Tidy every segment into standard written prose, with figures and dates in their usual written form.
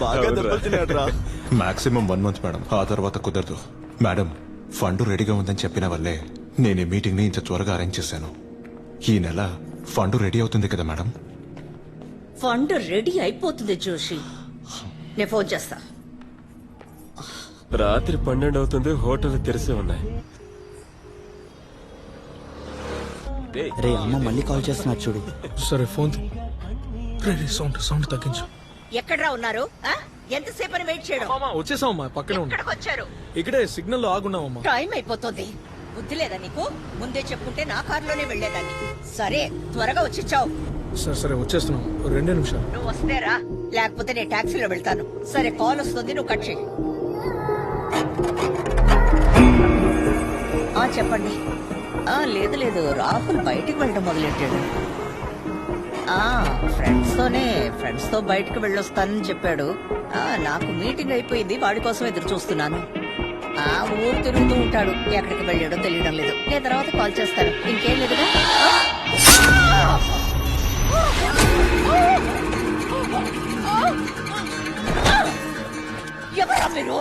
బాగా దెబ్బతిన్నాడ్రా. Maximum 1 month madam, ఆ తర్వాత కుదరదు. మేడం, ఫండ్ రెడీగా ఉందని చెప్పిన వల్లే నేను ఈ మీటింగ్ ని ఇంత త్వరగా అరేంజ్ చేశాను. ఈ నెల ఫండ్ రెడీ అవుతుంది కదా మేడం? ఫండ్ రెడీ అయిపోతుంది జోషి, నేను ఫోన్ చేస్తా. రాత్రి 12 అవుతుంది, హోటల్ తెరిసే ఉన్నాయి. రే అమ్మ మళ్ళీ కాల్ చేస్తున్నారు చూడు. సరే ఫోన్ సౌండ్ తగ్గించు. ఎక్కడ్రా ఉన్నారు? ఎంతసేపని వెయిట్ చేయడం? వచ్చేసామమ్మా, పక్కనే ఉన్నా. ఎక్కడికి వచ్చారు? ఇక్కడే సిగ్నల్ లో ఆగున్నామమ్మా. టైం అయిపోతుంది. బుద్ధి లేదా నీకు? ముందే చెప్పుకుంటే నా కారులోనే వెళ్లేదాన్ని. సరే త్వరగా వచ్చిచ్చావు. సరే సరే వచ్చేస్తున్నాం, 2 నిమిషాలు. నువ్వు వస్తేరా, లేకపోతే నేను టాక్సీలో వెళ్తాను. సరే కాల్ వస్తుంది, నువ్వు కట్ చేయి. చెప్పండి. లేదు లేదు, రాహుల్ బయటికి వెళ్ళడం మొదలెట్టాడు. ఫ్రెండ్స్ తో బయటకు వెళ్ళొస్తానని చెప్పాడు. నాకు మీటింగ్ అయిపోయింది, వాడి కోసం ఎదురు చూస్తున్నాను. ఊరు తిరుగుతూ ఉంటాడు, ఎక్కడికి వెళ్ళాడో తెలియడం లేదు. నేను తర్వాత కాల్ చేస్తాను. ఇంకేం లేదుగా? ఎవరా మీరు?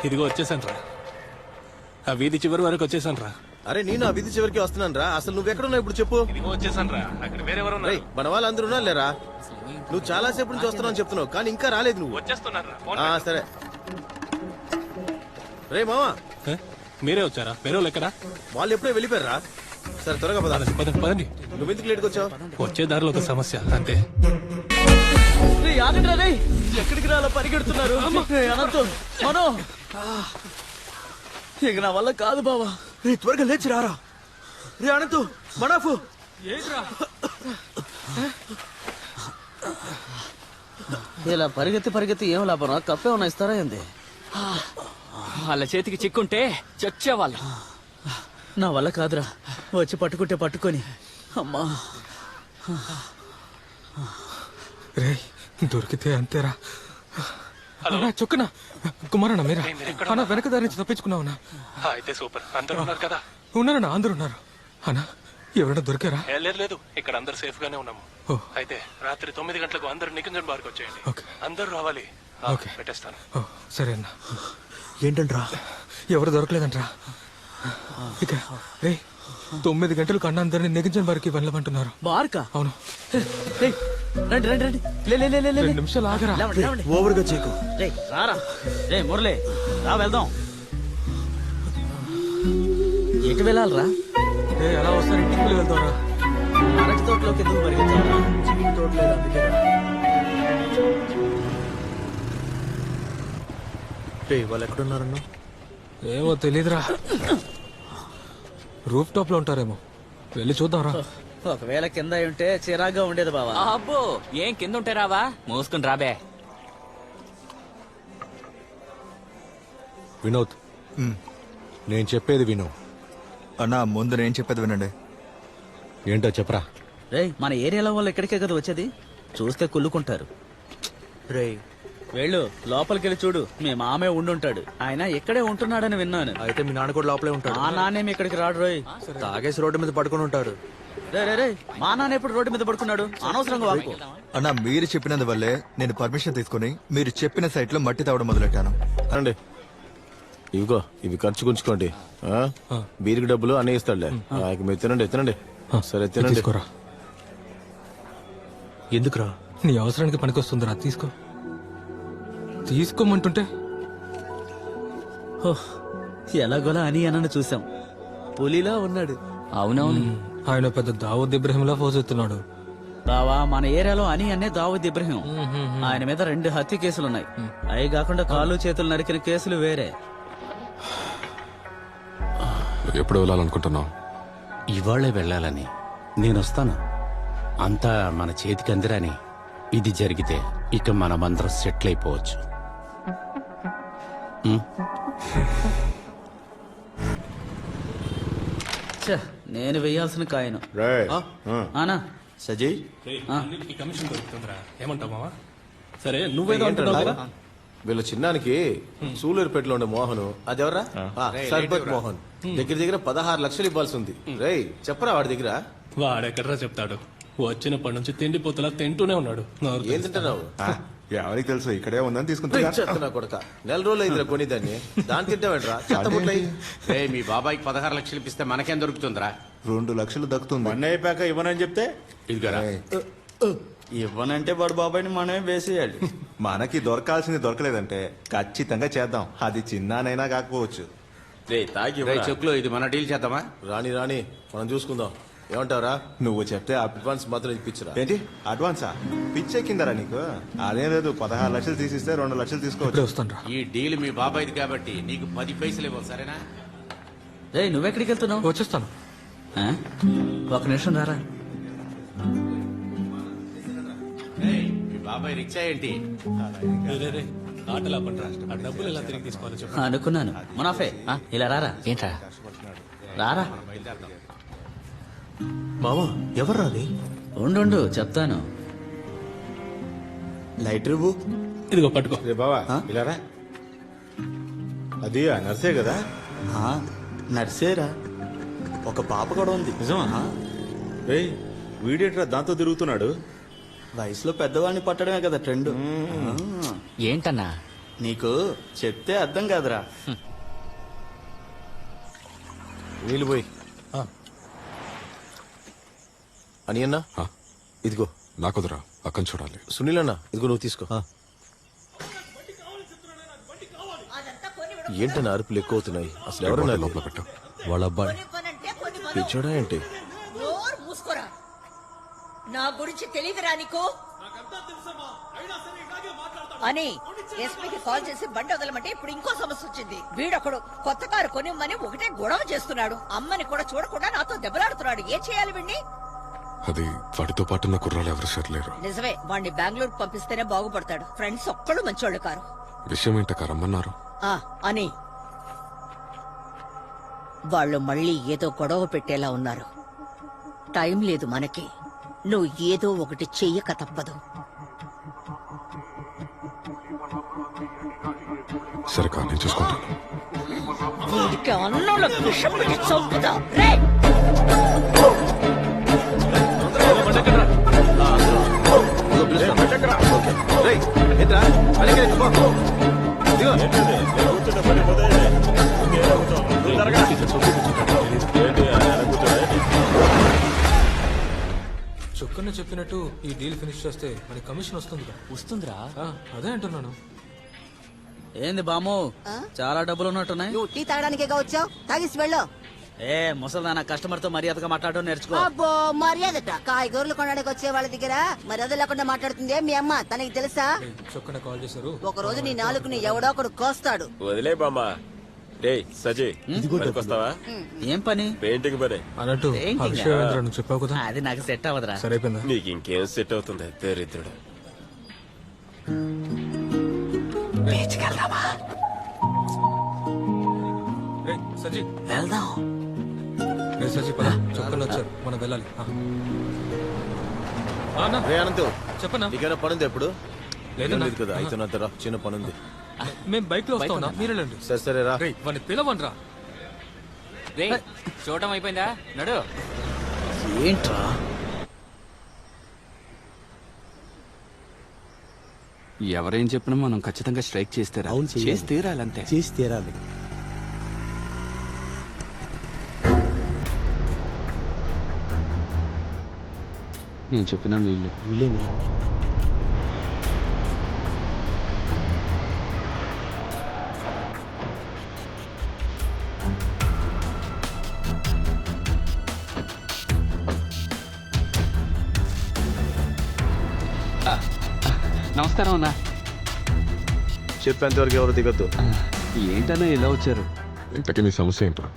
ఇదిగో వచ్చేసాను రా, ఆ వీధి చివరి వరకు వచ్చేసాను రా. అరే నేను ఆ విధి చివరికి వస్తున్నాను రా. అసలు నువ్వెక్కడున్నావు ఇప్పుడు చెప్పు. ఇదిగో వచ్చేసాను రా, అక్కడ వేరెవరు రేయ్, మన వాళ్ళందరూ ఉన్నారు లేరా? నువ్వు చాలా సేపు నుంచి వస్తున్నావు చెప్తున్నావు, కానీ ఇంకా రాలేదు నువ్వు. వచ్చేస్తున్నారు. సరే రే మామా, మీరే వచ్చారా? వేరే వాళ్ళు ఎక్కడా? వాళ్ళు ఎప్పుడో వెళ్ళిపోయారా? సరే త్వరగా పదండి. నువ్వెందుకు లేట్కి వచ్చావు? వచ్చే దారిలో ఒక సమస్య అంతే. ఎక్కడికి రాలా పరిగెడుతున్నారు? మనో ఇక నా వల్ల కాదు బావా. త్వరగా లేచి రారా. రే అనంతు, మనాఫు, ఇలా పరిగెత్తి ఏం లాభం? కప్పే ఉన్నా ఇస్తారా ఏంది? వాళ్ళ చేతికి చిక్కుంటే చచ్చేవాళ్ళు. నా వల్ల కాదురా, వచ్చి పట్టుకుంటే పట్టుకొని. అమ్మా రే దొరికితే అంతేరా. చొక్కనా కుమారన్న మీరా? అన్న వెనక దారి నుంచి తప్పించుకున్నావునా? అయితే సూపర్. అందరూ ఉన్నారు కదా? ఉన్నారన్నా, అందరూ ఉన్నారు. అన్నా ఎవరైనా దొరికారా? లేదు, ఇక్కడ అందరు సేఫ్ గానే ఉన్నాము. అయితే రాత్రి 9 గంటలకు అందరూ నికుంజన్ బార్కి వచ్చేయండి. అందరూ రావాలి. పెట్టేస్తాను. సరే అన్న. ఏంటంట్రా? ఎవరు దొరకలేదంట్రా. ఇక రే 9 గంటలకు అన్న అందరినీ నికుంజన్ బార్కి వెళ్ళమంటున్నారు. బార్కా? అవును. రండి రండి రండి. 2 నిమిషాలు ఆగరా. ఓవర్గా చేయకు. రారా రే మురళి, రా వెళ్దాం. ఎటు వెళ్ళాలరా? అలా వస్తారు, ఇంటికి వెళ్తారా? అరటి తోటలోకి ఎందుకు పరిగెత్తారా? తోటలేదు అందుకే. వాళ్ళు ఎక్కడున్నారన్నా? ఏమో తెలీదురా. రూఫ్ టాప్ లో ఉంటారేమో, వెళ్ళి చూద్దాంరా. ఒకవేళ కింద ఉంటే చిరాగ్గా ఉండేది బావా. అబ్బో ఏం కింద ఉంటే రావా, మోసుకుని రాబే. వినోద్, నేను చెప్పేది విను. అన్నా ముందు నేను చెప్పేది వినండి. ఏంటో చెప్పరా. రేయ్ మన ఏరియాలో వాళ్ళు ఎక్కడికే కదా వచ్చేది, చూస్తే కుళ్ళుకుంటారు. రేయ్ వెళ్ళు లోపలికి వెళ్ళి చూడు, మీ మామే ఉండుంటాడు. ఆయన ఇక్కడే ఉంటున్నాడని విన్నాను. అయితే మీ నాన్న కూడా లోపలే ఉంటాడు. మా నాన్నేమి ఇక్కడికి రాడు రోయ్, తాగేసి రోడ్డు మీద పడుకొని ఉంటాడు. రే మా నాన్న ఎప్పుడు రోడ్డు మీద పడుకున్నాడు? అనవసరంగా వాపు. అన్నా మీరు చెప్పినందువల్లే నేను పర్మిషన్ తీసుకుని మీరు చెప్పిన సైట్ లో మట్టి తవ్వడం మొదలెట్టాను. అండి ఇవిగో, ఇవి ఖర్చు గుంచుకోండి. బీరికి డబ్బులు అన్నీ ఇస్తాడులే. మీరు తినండి. సరే తినండి. ఎందుకురా? నీ అవసరానికి పనికొస్తుందిరా, తీసుకోమంటుంటే. హో, ఎలాగోలా అని అన్నను చూసాం. పులిలా ఉన్నాడు. అవునవును. ఆయన పెద్ద దావూద్ ఇబ్రహీంలా పోజెత్తున్నాడు. బావా, మన ఏరియాలో అని అన్నే దావూద్ ఇబ్రహీం. ఆయన మీద 2 హత్య కేసులున్నాయి. అవి కాకుండా కాళ్ళు చేతులు నరికిన కేసులు వేరే. ఎప్పుడు వెళ్ళాలనుకుంటున్నావు? ఇవాళే వెళ్ళాలని నేనొస్తాను. అంతా మన చేతికి అందిరాని ఇది జరిగితే ఇక మనమందరం సెటిల్ అయిపోవచ్చు. ఛ, నేను వెయ్యాల్సిన కాయను. ఆనా సజయ్ కమిషన్ దొరుకుతుందిరా, ఏమంటావు మావా? సరే నువ్వేదో అంటున్నావు కదా. వీళ్ళ చిన్నానికి సూలూరుపేటలో ఉండే మోహన్ అదెవరా సర్బత్ మోహన్ దగ్గర దగ్గర 16 లక్షలు ఇవ్వాల్సి ఉంది. రేయ్ చెప్పరా వాడి దగ్గర. వాడెక్కడరా చెప్తాడు, వచ్చినప్పటి నుంచి తిండిపోతలా తింటూనే ఉన్నాడు. ఏం తింటున్నావు? ఎవరికి తెలుసు, ఇక్కడే ఉందని తీసుకుంటా. చెప్తున్నా కొడక, నెల రోజులు అయిందిరా కొని దాన్ని. దాన్ని తింటావేంట్రా? మీ బాబాయికి 16 లక్షలు ఇప్పిస్తే మనకేం దొరుకుతుందిరా? 2 లక్షలు దక్కుతుంది. మొన్న అయిపోయాక ఇవ్వనని చెప్తే ఇదిగోరా. ఇవ్వనంటే వాడు బాబాయ్ని మనమే వేసేయాలి. మనకి దొరకాల్సింది దొరకలేదంటే ఖచ్చితంగా చేద్దాం. అది చిన్ననైనా కాకపోవచ్చు. చెక్కులో ఇది మన డీల్ చేద్దామా? రాని రాని మనం చూసుకుందాం. ఏమంటావురా? నువ్వు చెప్తే అడ్వాన్స్ మాత్రం ఇప్పించరా. ఏంటి అడ్వాన్సా? పిచ్చెక్కిందరా నీకు? అదేం లేదు, 16 లక్షలు తీసిస్తే 2 లక్షలు తీసుకోవచ్చు. వస్తాను. ఈ డీల్ మీ బాబాయిది కాబట్టి నీకు 10 పైసలు ఇవ్వాలి, సరేనా? రేయ్, నువ్వెక్కడికి వెళ్తున్నావు? వచ్చేస్తాను. ఆ? ఒక నిమిషం రారా. మీ బాబాయ్ రిక్షా ఏంటి? ఆటలా పడరా, ఆ డబ్బులు ఎలా తిరిగి తీసుకోవాలి చెప్పు. అనుకున్నాను. మునాఫే, ఇలా రారా. ఏంట్రా? రారా. మామా ఎవరు రాని? ఉండు చెప్తాను. లైట్ రివ్వు ఇదిగో పట్టుకో. రే బావా ఇలా రా. అది ఆ నర్సే కదా? నర్సేరా. ఒక పాప కూడా ఉంది. నిజమా? రే వీడేట్రా దాంతో తిరుగుతున్నాడు? వయసులో పెద్దవాడిని పట్టడమే కదా ట్రెండ్. ఏంటన్నా? నీకు చెప్తే అర్థం కాదురా. నీళ్ళు పోయి. అని అన్నా ఇదిగో. నాకుదరా, అక్కని చూడాలి. సునీల్ అన్న ఇదిగో నువ్వు తీసుకో. ఏంటన్నా అరుపులు ఎక్కువ అవుతున్నాయి? అసలు ఎవరన్నా లోపల పెట్టు. వాళ్ళ అబ్బాయి పిచ్చోడా ఏంటి? నోరు మూసుకోరా. నా గురించి తెలియదురా నీకు అని ఎస్పీకి కాల్ చేసి బండి వదలమంటే ఇప్పుడు ఇంకో సమస్య వచ్చింది. వీడొకడు కొత్త కారు కొనిమ్మని ఒకటే గొడవ చేస్తున్నాడు. అమ్మని కూడా చూడకుండా నాతో దెబ్బలాడుతున్నాడు. ఏం చేయాలి వీడిని? అది వాడితో పాటు ఉన్న కుర్రాలు ఎవరు సరిలేరు. నిజమే, వాడిని బెంగళూరు పంపిస్తేనే బాగుపడతాడు. ఫ్రెండ్స్ ఒక్కడు మంచోళ్ళు కారు. విషయం ఏంట రమ్మన్నారు? అని వాళ్ళు మళ్ళీ ఏదో గొడవ పెట్టేలా ఉన్నారు. టైం లేదు మనకి. నువ్వు ఏదో ఒకటి చెయ్యక తప్పదు. సరే కా, నేను చూసుకుంటాను. వీడికి అన్నంలో విషం పెట్టి చంపుతా. రే చొక్కన్న చెప్పినట్టు ఈ డీల్ ఫినిష్ చేస్తే మన కమిషన్ వస్తుందిరా. అదే అంటున్నాను. ఏంది బాము, చాలా డబ్బులు ఉన్నట్టున్నాయి. నువ్వు టీ తాగడానికే వచ్చావు, తాగిసి వెళ్ళు. ఏ ముసల్దానా, కస్టమర్ తో మర్యాదగా మాట్లాడడం నేర్చుకో. అబ్బో మర్యాదట. కాయగూరలు కొనడానికి వచ్చే వాళ్ళ దగ్గర మర్యాద లేకుండా మాట్లాడుతుంది మీ అమ్మ. తనకి తెలుసా? చొక్కన కాల్ చేశారు. ఒక రోజు నీ నాలుగుని ఎవడో ఒకడు కోస్తాడు. వదిలే బామ్మా. రే సజయ్, వస్తావా? ఏం పని? పెయింటింగ్ పనే అన్నట్టు ఆ Painting ఆ? విషయం ఏంట్రా నువ్వు చెప్పావు కదా. అది నాకు సెట్ అవ్వదురా. సరైపోయిందా? నీకు ఇంకేం సెట్ అవుతుంది దరిద్రుడు. రేయ్, సజీ వెళ్దాం. రే సజీ పద, చొక్కన వచ్చారు, మనం వెళ్ళాలి. రే అనంతు చెప్పనా? నీకైనా పనుంది ఎప్పుడు? లేదన్నా. లేదు కదా, అయితే నాతో రా, చిన్న పనుంది. మేము బైక్ లో వస్తాం, మీరు వెళ్ళండి. సరే సరే రా. రేయ్, వాడిని పిలవండి రా. రే చూడటం అయిపోయిందా? నడు. ఏంట్రా? ఎవరేం చెప్పినా మనం ఖచ్చితంగా స్ట్రైక్ చేస్తారా? చేసి తీరాలంతే. చేసి తీరాలి. నేను చెప్పిన వీళ్ళు నమస్కారం అన్నా. చెప్పేంతవరకు ఎవరు దిగొద్దు. ఏంటన్నా ఇలా వచ్చారు? ఇంతకీ నీ సమస్య ఏంట్రా?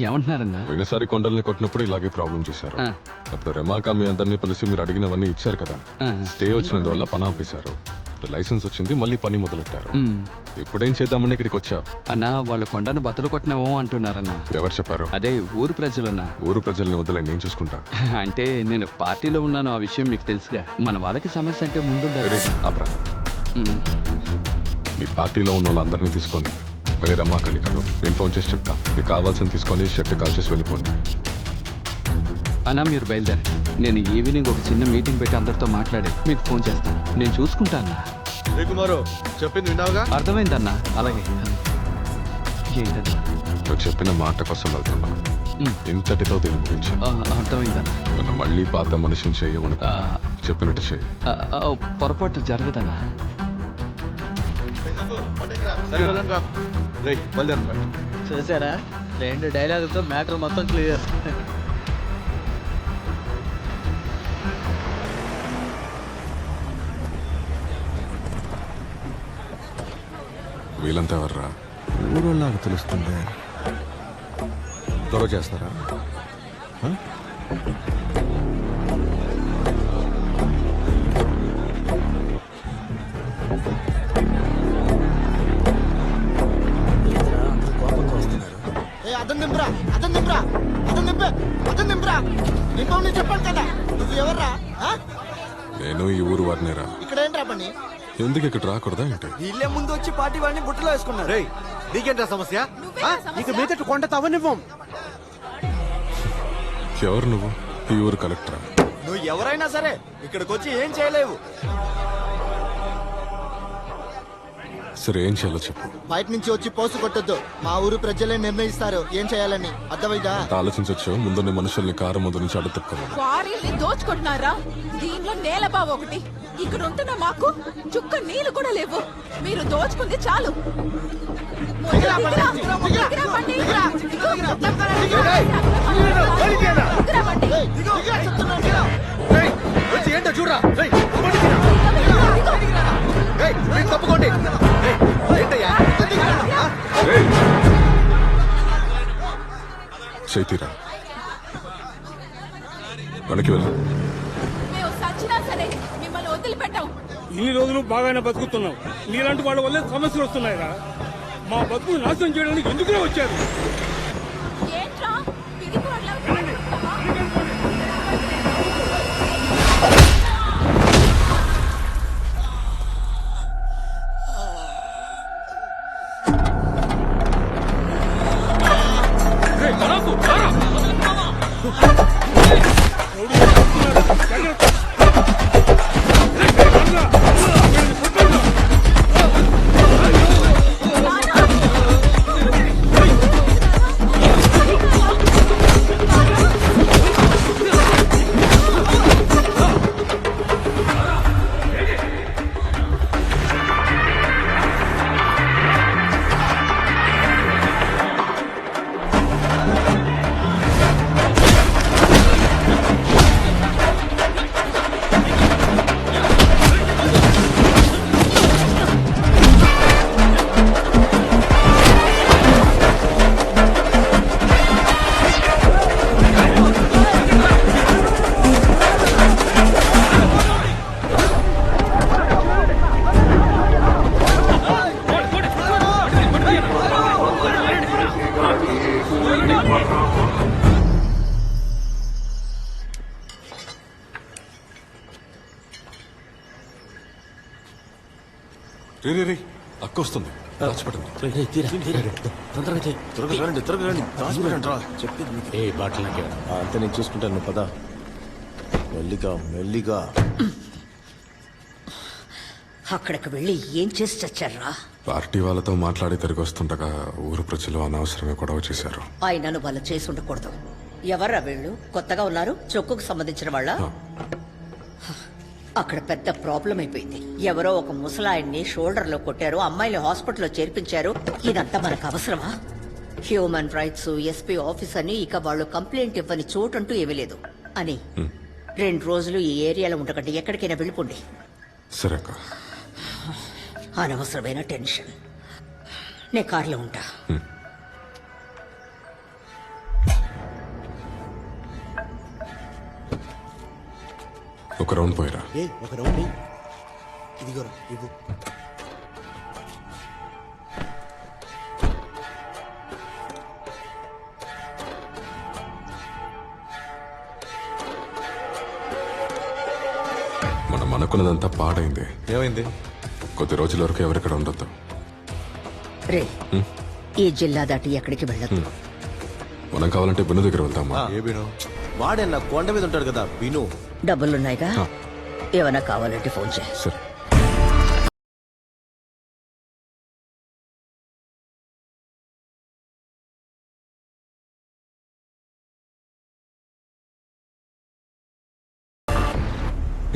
ఏమంటున్నారన్నా? పోయినసారి కొండల్ని కొట్టినప్పుడు ఇలాగే ప్రాబ్లం చేశారు. అప్పుడు రెమాక మీ అందరినీ పిలిచి మీరు అడిగినవన్నీ ఇచ్చారు కదా. స్టే వచ్చినందువల్ల పని ఆపేశారు. లైసెన్స్ వచ్చింది, మళ్ళీ పని మొదలెట్టారు. ఇప్పుడేం చేద్దామని ఇక్కడికి వచ్చా? అన్నా వాళ్ళు కొండను బద్దలు కొట్టినామో అంటున్నారన్నా. ఎవరు చెప్పారు? అదే ఊరు ప్రజలన్నా. ఊరు ప్రజల్ని వదిలే నేను చూసుకుంటా. అంటే నేను పార్టీలో ఉన్నాను, ఆ విషయం మీకు తెలుసుగా. మన వాళ్ళకి సమస్య అంటే ముందుండాలి. ఆప్రా, మీ పార్టీలో ఉన్న వాళ్ళందరినీ తీసుకొని వేరే రమాకలి కాదు, నేను ఫోన్ చేసి చెప్తా. మీకు కావాల్సింది తీసుకొని షర్ట్ కాల్ చేసి వెళ్ళిపోండి. అన్నా మీరు బయలుదేరి. నేను ఈవినింగ్ ఒక చిన్న మీటింగ్ పెట్టి అందరితో మాట్లాడి మీకు ఫోన్ చేస్తాను. నేను చూసుకుంటా అన్నా. కుమారు చెప్పింది విన్నావుగా? అర్థమైందన్నా. అలాగే. ఏంటన్నా? నువ్వు చెప్పిన మాట కోసం వెళ్తున్నా. ఇంతటితో దీని గురించి అర్థమైందన్నా. మళ్ళీ పాత మనిషిని చేయమని చెప్పినట్టు చేయి. పొరపాటు జరగదన్నా. చూసారా, 2 డైలాగులతో మ్యాటర్ మొత్తం క్లియర్. వీళ్ళంతా ఎవర్రా? ఊరోళ్ళగా తెలుస్తుంది. త్వర చేస్తారా? నేను ఈ ఊరు వారినేరా. ఇక్కడ ఏంట్రా పని? ఎందుకు ఇక్కడ రాకూడదా ఏంటి? వీళ్ళే ముందు వచ్చి పార్టీ వాడిని బుట్టలో వేసుకున్నారు. నీకేంటా సమస్య? ఇక మీదట కొండ తవ్వనివ్వం. ఎవరు నువ్వు? ఈ ఊరు కలెక్టరా? నువ్వు ఎవరైనా సరే ఇక్కడికి వచ్చి ఏం చేయలేవు. సరే, ఏం చేయాలో చెప్పు. బయట నుంచి వచ్చి పోసు కొట్టొద్దు. మా ఊరు ప్రజలే నిర్ణయిస్తారు ఏం చేయాలని. అర్థమైందా? ఆలోచించవచ్చు. ముందున్న మనుషుల్ని కారు ముందు నుంచి అడ్డుతక్కమని. క్వారీల్ని దోచుకుంటున్నారా? దీనిలో నేలబావ ఒకటి. ఇక్కడ ఉంటున్న మాకు చుక్క నీళ్లు కూడా లేవు. మీరు దోచుకుంది చాలు. ఏంటో చూడరా. తప్పుకోండి. చైతీరా, వెనక్కి వెళ్ళు. మేము సచ్చినా సరే మిమ్మల్ని వదిలిపెట్టాం. ఇన్ని రోజులు బాగానే బతుకుతున్నాం. నీలాంటి వాళ్ళ వల్లే సమస్యలు వస్తున్నాయిరా. మా బతుకు నాశనం చేయడానికి ఎందుకునే వచ్చారు? ఏంట్రా పిరిగివాళ్ళ రే, అక్క వస్తుంది. అంతే నేను చూసుకుంటాను. నువ్వు పదా. మెల్లిగా మెల్లిగా. అక్కడికి వెళ్ళి ఏం చేసి చచ్చారా? పార్టీ వాళ్ళతో మాట్లాడి తిరిగి వస్తుండగా ఊరు ప్రజలు అనవసరమే గొడవ చేశారు. ఆయనను వాళ్ళు చేసి ఉండకూడదు. ఎవర్రా వీళ్ళు? కొత్తగా ఉన్నారు. చొక్కుకు సంబంధించిన వాళ్ళ? అక్కడ పెద్ద ప్రాబ్లం అయిపోయింది. ఎవరో ఒక ముసలాయన్ని షోల్డర్ లో కొట్టారు. అమ్మాయిని హాస్పిటల్లో చేర్పించారు. ఇదంతా మనకు అవసరమా? హ్యూమన్ రైట్స్, ఎస్పీ ఆఫీస్ అని ఇక వాళ్ళు కంప్లైంట్ ఇవ్వని చోటంటూ ఏమీ లేదు అని 2 రోజులు ఈ ఏరియాలో ఉండకండి. ఎక్కడికైనా వెళ్ళిపోండి. సరే అక్క. అనవసరమైన టెన్షన్. నేను కారులో ఉంటా. ఒక రౌండ్ పోయిరా. ఒక రౌండ్ ఇదిగోరా ఇవ్వు. మనం అనుకున్నదంతా పాడైంది. ఏమైంది? కొద్ది రోజుల వరకు ఎవరిక్కడ ఉండొద్దు. రే, ఈ జిల్లా దాటి ఎక్కడికి వెళ్ళదు. మనం కావాలంటే బిను దగ్గర వెళ్తామా? ఏ బిను? వాడే నా కొండ మీద ఉంటాడు కదా బిను. డబ్బులున్నాయిగా, ఏమైనా కావాలంటే ఫోన్ చేయి. సరే.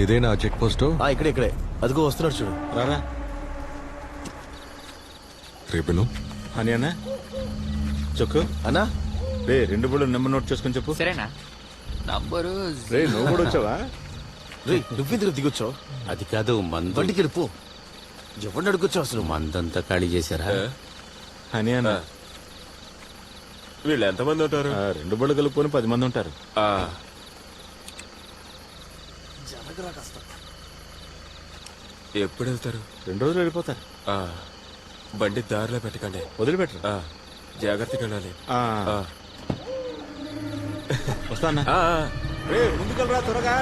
ఇదేనా చెక్ పోస్ట్? ఇక్కడే అదిగో వస్తున్నాడు చూడు. రారా. రే బిను. అని అన్నా చొక్కు అన్నా రే 2 బుళ్ళు నెంబర్ నోట్ చేసుకొని చెప్పు. సరేనా? నంబరు రే నువ్వు కూడా వచ్చావా? రే నువ్వెందుకు దిగొచ్చావు? అది కాదు, మందు. బండికి వెళ్ళిపో. ఎవరిని అడుగుచ్చావు అసలు? మందంతా ఖాళీ చేశారా? అని అన్న వీళ్ళు ఎంతమంది ఉంటారు? 2 బళ్ళు కలుపుకొని 10 మంది ఉంటారు. ఎప్పుడు వెళ్తారు? 2 రోజులు వెళ్ళిపోతారు. బండి దారిలో పెట్టకండి, వదిలిపెట్టరు. జాగ్రత్తగా వెళ్ళాలి. వస్తానా? రే ముందుకెళ్ళరా త్వరగా.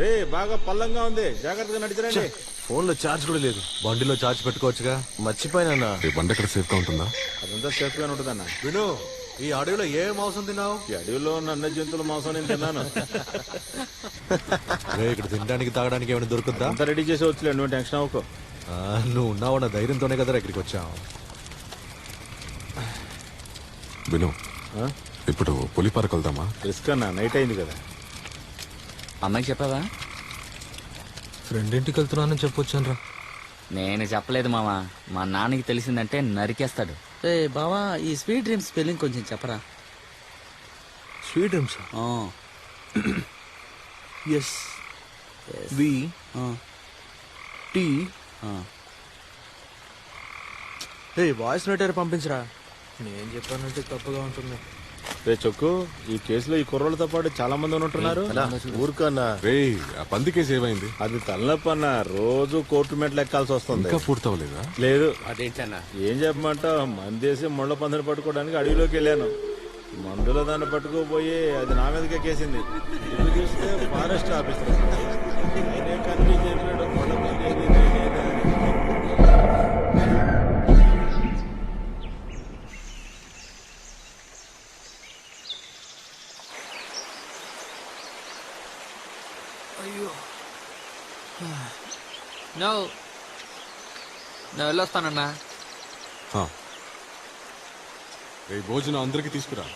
రే బాగా పల్లంగా ఉంది, జాగ్రత్తగా నడిచిరండి. ఫోన్ లో ఛార్జ్ కూడా లేదు. బండిలో చార్జ్ పెట్టుకోవచ్చుగా. మర్చిపోయినా. ఈ బండి ఎక్కడ సేఫ్ గా ఉంటుందా? అదంతా సేఫ్ గానే ఉంటుందన్న. విను, ఈ అడవిలో ఏ మాంసం తిన్నావు? ఈ అడవిలో ఉన్న అన్ని జంతువుల మాంసం నేను తిన్నాను. ఇక్కడ తినడానికి తాగడానికి ఏమైనా దొరుకుద్దా? అంతా రెడీ చేసి వచ్చలే, నువ్వు టెన్షన్ అవ్వకు. నువ్వు ఉన్నావన్న ధైర్యంతోనే కదా ఇక్కడికి వచ్చావు. బిను, ఇప్పుడు పులి పార్క్ వెళ్దామా? రిస్క్ అన్న, నైట్ అయింది కదా. అమ్మాయికి చెప్పావా? ఫ్రెండ్ ఇంటికి వెళ్తున్నానని చెప్పొచ్చాను రా. నేను చెప్పలేదు మామ. మా నాన్నకి తెలిసిందంటే నరికేస్తాడు. రే బావా, ఈ స్వీట్ డ్రీమ్స్ స్పెల్లింగ్ కొంచెం చెప్పరా. Sweet dreams. S V T. Voice నోటర్ పంపించరా. నేను చెప్పానంటే తప్పుగా ఉంటుంది. రే చొక్కు, ఈ కేసులో ఈ కుర్రోళ్ళతో పాటు చాలా మంది ఉంటున్నారు. ఊరుకన్నా. రే ఆ పంది కేసు ఏమైంది? అది తలనొప్పి అన్న, రోజు కోర్టు మెట్లు ఎక్కాల్సి వస్తుంది. ఇంకా పూర్తవలేదా? లేదు. అదేంటన్నా? ఏం చెప్పమంటావు, మందేసి ముళ్ళ పందిని పట్టుకోవడానికి అడవిలోకి వెళ్ళాను. మందులో దాన్ని పట్టుకోపోయి అది నా మీదకి ఎక్కేసింది. ఇల్లు చూస్తే ఫారెస్ట్ ఆఫీసర్. నేనే కన్వీన్స్ చేసినాడు, ముళ్ళ పంది ఏది, నేనేదా అని. నేను వెళ్ళొస్తానన్నా. రే భోజనం అందరికి తీసుకురా.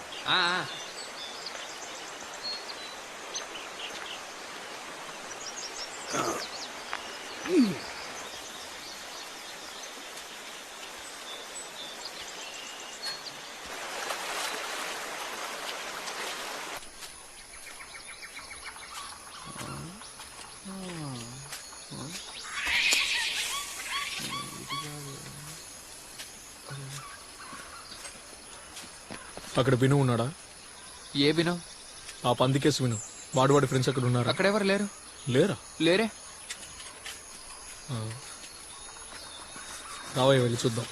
అక్కడ విను ఉన్నాడా? ఏ విను? ఆ పందికేసి విను. వాడి ఫ్రెండ్స్ అక్కడ ఉన్నారు. అక్కడెవరు లేరు. లేరా? లేరే. రావయ్య, వెళ్ళి చూద్దాం.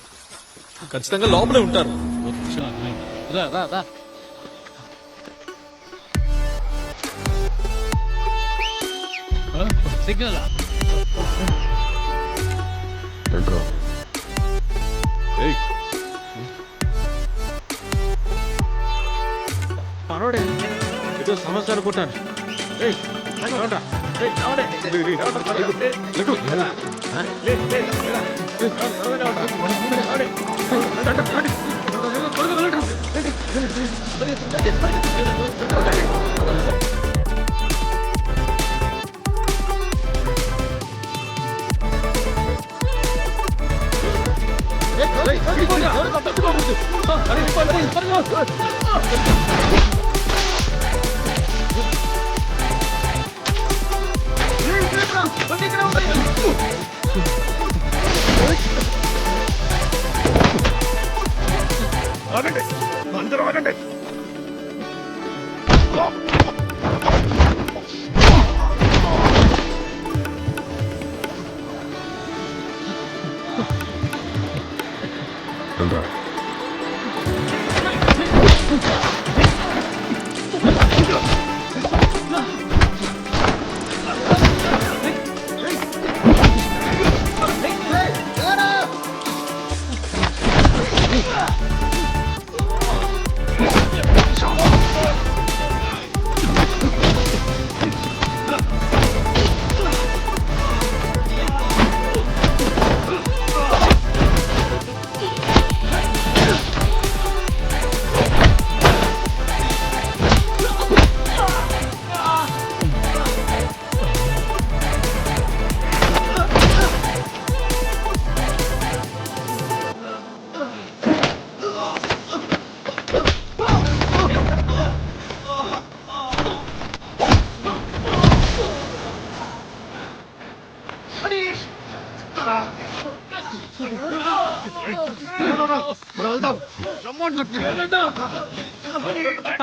ఖచ్చితంగా లోపలే ఉంటారు. సిగ్నల్ ఏంట్రా? ఏయ్ మనోడే ఏదో సమస్య అనుకుంటాను. రండ్రా.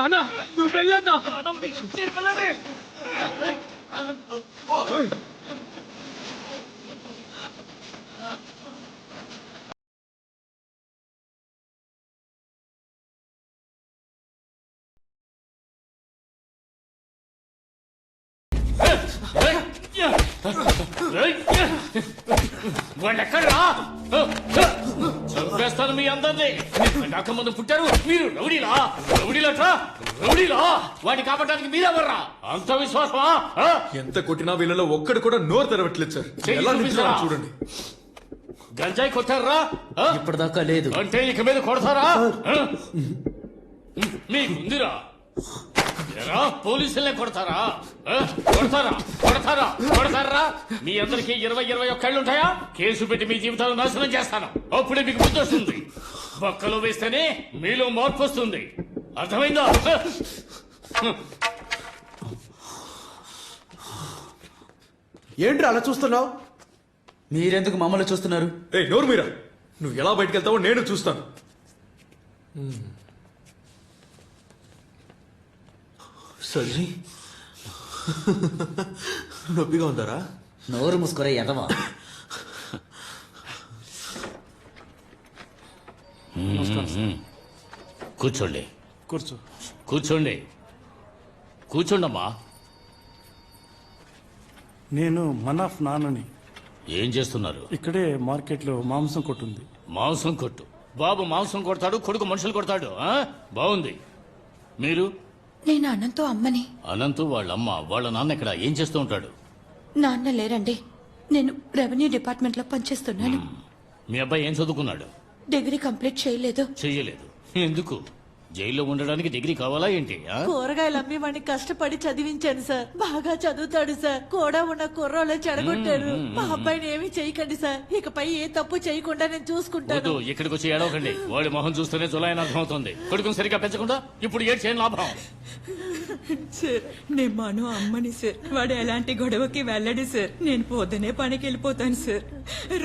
అన్నా నువ్వు వెళ్ళన్నా వాళ్ళెక్కడ్రా చంపేస్తాను మీ అందరినీ నాకు ముందు పుట్టారు మీరు రౌడీలా రౌడీలట్రా రౌడీలా వాడిని కాపాడడానికి మీరెవర్రా అంత విశ్వాసమా ఎంత కొట్టినా వీళ్ళలో ఒక్కడు కూడా నోరు తెరవట్లేదు సార్. చెయ్యి ఎలా చూపిస్తారా? నిల్చున్నారో చూడండి. గంజాయి కొట్టారా ఇప్పటిదాకా లేదు. అంటే ఇక మీద కొడతారా మీకుందిరా ఎరా పోలీసులే కొడతారా కొడతారా కొడతారా కొడతారా మీ అందరికి 20-21 ఉంటాయా? కేసు పెట్టి మీ జీవితాలు నాశనం చేస్తాను. అప్పుడే మీకు బుద్ధి వస్తుంది. పక్కలో వేస్తేనే మీలో మార్పు వస్తుంది. అర్థమైందా? ఏంట్రా అలా చూస్తున్నావు? మీరెందుకు మమ్మల్ని చూస్తున్నారు? ఏయ్ నోరు మీరా, నువ్వు ఎలా బయటకు వెళ్తావో నేను చూస్తాను. సజ్జీ నొప్పిగా ఉందారా? నోరు ముసుకురే ఎదవా. కూర్చోండి కూర్చో. కూర్చోండి కూర్చోండమ్మా. నేను మనాఫ్ నాన్నని. ఏం చేస్తున్నారు? ఇక్కడే మార్కెట్లో మాంసం కొట్టుంది. మాంసం కొట్టు. బాబు మాంసం కొడతాడు, కొడుకు మనుషులు కొడతాడు. బాగుంది. మీరు? నేను అనంతో అమ్మని. అనంతు వాళ్ళ అమ్మ వాళ్ళ నాన్న ఇక్కడ ఏం చేస్తూ ఉంటాడు? నాన్న లేరండి. నేను రెవెన్యూ డిపార్ట్మెంట్ లో పనిచేస్తున్నాను. మీ అబ్బాయి ఏం చదువుకున్నాడు? డిగ్రీ కంప్లీట్ చేయలేదు. చెయ్యలేదు. ఎందుకు? జైల్లో ఉండడానికి డిగ్రీ కావాలా ఏంటి? కూరగాయలు అమ్మి వాడిని కష్టపడి చదివించాను సార్. బాగా చదువుతాడు సార్. కూడా ఉన్న కుర్రోళ్ళని చెడగొట్టారు. మా అబ్బాయిని ఏమీ చేయకండి సార్. ఇకపై ఏ తప్పు చేయకుండా నేను చూసుకుంటాను. వద్దు, ఇక్కడికి వచ్చి ఏడవకండి. వాడి మొహం చూస్తేనే జులాయని అర్థమవుతుంది. కొడుకుని సరిగ్గా పెంచకుండా ఇప్పుడు ఏడు చేయని లాభం. సార్ నేను మను అమ్మని సార్. వాడు ఎలాంటి గొడవకి వెళ్ళడు సార్. నేను పొద్దునే పనికి వెళ్ళిపోతాను సార్.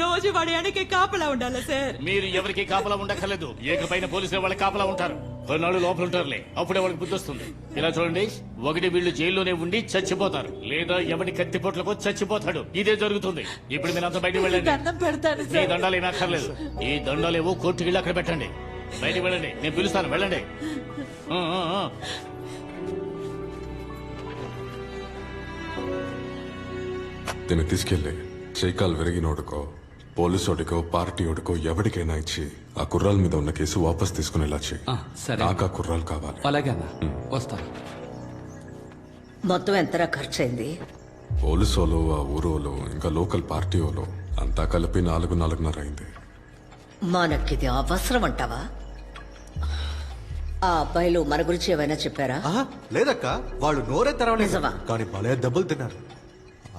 రోజు వాడి వెనకే కాపలా ఉండాలా సార్? మీరు ఎవరికి కాపలా ఉండక్కర్లేదు. ఏకపైన పోలీసులు వాళ్ళకి కాపలా ఉంటారు. కొన్నాళ్ళు లోపల ఉంటారులే, అప్పుడే వాళ్ళకి బుద్ధి వస్తుంది. ఇలా చూడండి, ఒకటి వీళ్ళు జైల్లోనే ఉండి చచ్చిపోతారు, లేదా ఎవరి కత్తిపోట్లకు చచ్చిపోతాడు. ఇదే జరుగుతుంది. ఇప్పుడు మీరు అంతా బయటకు వెళ్ళండి. దండం పెడతాను ఈ సార్. దండాలు ఏమీ అక్కర్లేదు. ఈ దండాలేవో కోర్టుకి వెళ్ళి అక్కడ పెట్టండి. బయటకు వెళ్ళండి, నేను పిలుస్తాను. వెళ్ళండి. దీన్ని తీసుకెళ్ళి చైకాల్ విరిగినోడుకో, పోలీసోడికో, పార్టీయోడికో ఎవరికైనా ఇచ్చి ఆ కుర్రాల మీద ఉన్న కేసు వాపస్ తీసుకునేలా చేయి. సరే. నాకు ఆ కుర్రాలు కావాలి. అలాగే అన్న, వస్తాను. మొత్తం ఎంతరా ఖర్చు అయింది? పోలీసోలు, ఆ ఊరోలు, ఇంకా లోకల్ పార్టీ వాళ్ళు అంతా కలిపి 4-4.5 అయింది. మనకిది అవసరం అంటావా? ఆ అబ్బాయిలు మన గురించి ఏమైనా చెప్పారా? లేదక్క, వాళ్ళు నోరే తెరవలేదు. నిజమా? కానీ భలే దెబ్బలు తిన్నారు.